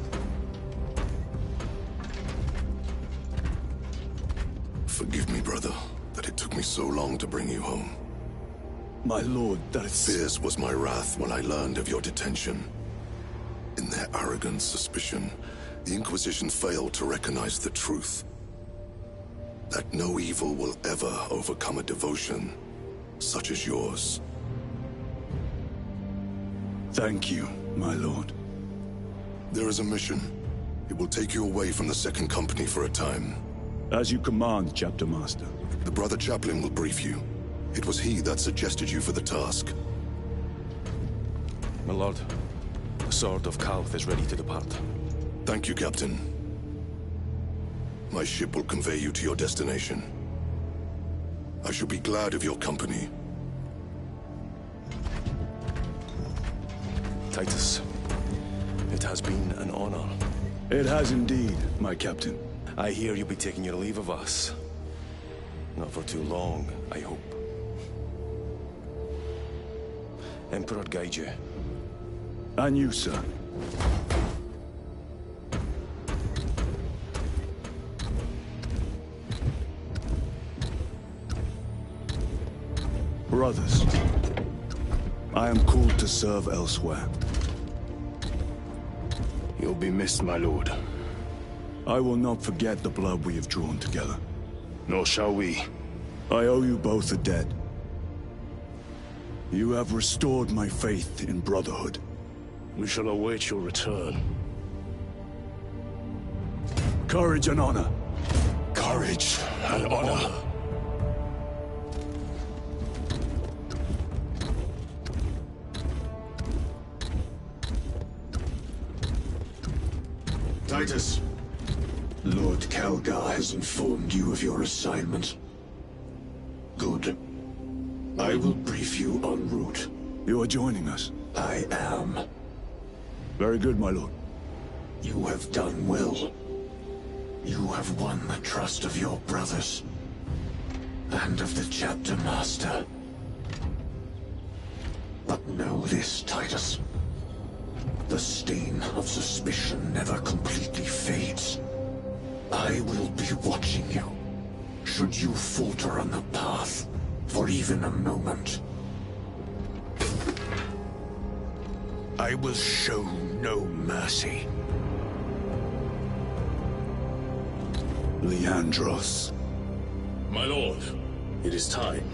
Forgive me, brother, that it took me so long to bring you home.
My lord, that is...
Fierce was my wrath when I learned of your detention. In their arrogant suspicion, the Inquisition failed to recognize the truth. That no evil will ever overcome a devotion such as yours.
Thank you, my lord.
There is a mission. It will take you away from the Second Company for a time.
As you command, Chapter Master.
The Brother Chaplain will brief you. It was he that suggested you for the task.
My lord, the Sword of Calth is ready to depart.
Thank you, Captain. My ship will convey you to your destination. I shall be glad of your company.
Titus, it has been an honor.
It has indeed, my captain.
I hear you'll be taking your leave of us. Not for too long, I hope. Emperor guide you.
And you, sir. Brothers, I am called to serve elsewhere.
You'll be missed, my lord.
I will not forget the blood we have drawn together.
Nor shall we.
I owe you both a debt. You have restored my faith in brotherhood.
We shall await your return.
Courage and honor.
Courage and honor.
Titus, Lord Calgar has informed you of your assignment. Good. I will brief you en route.
You are joining us?
I am.
Very good, my lord.
You have done well. You have won the trust of your brothers. And of the Chapter Master. But know this, Titus. The stain of suspicion never completely fades. I will be watching you.
Should you falter on the path for even a moment, I will show no mercy.
Leandros.
My lord, it is time.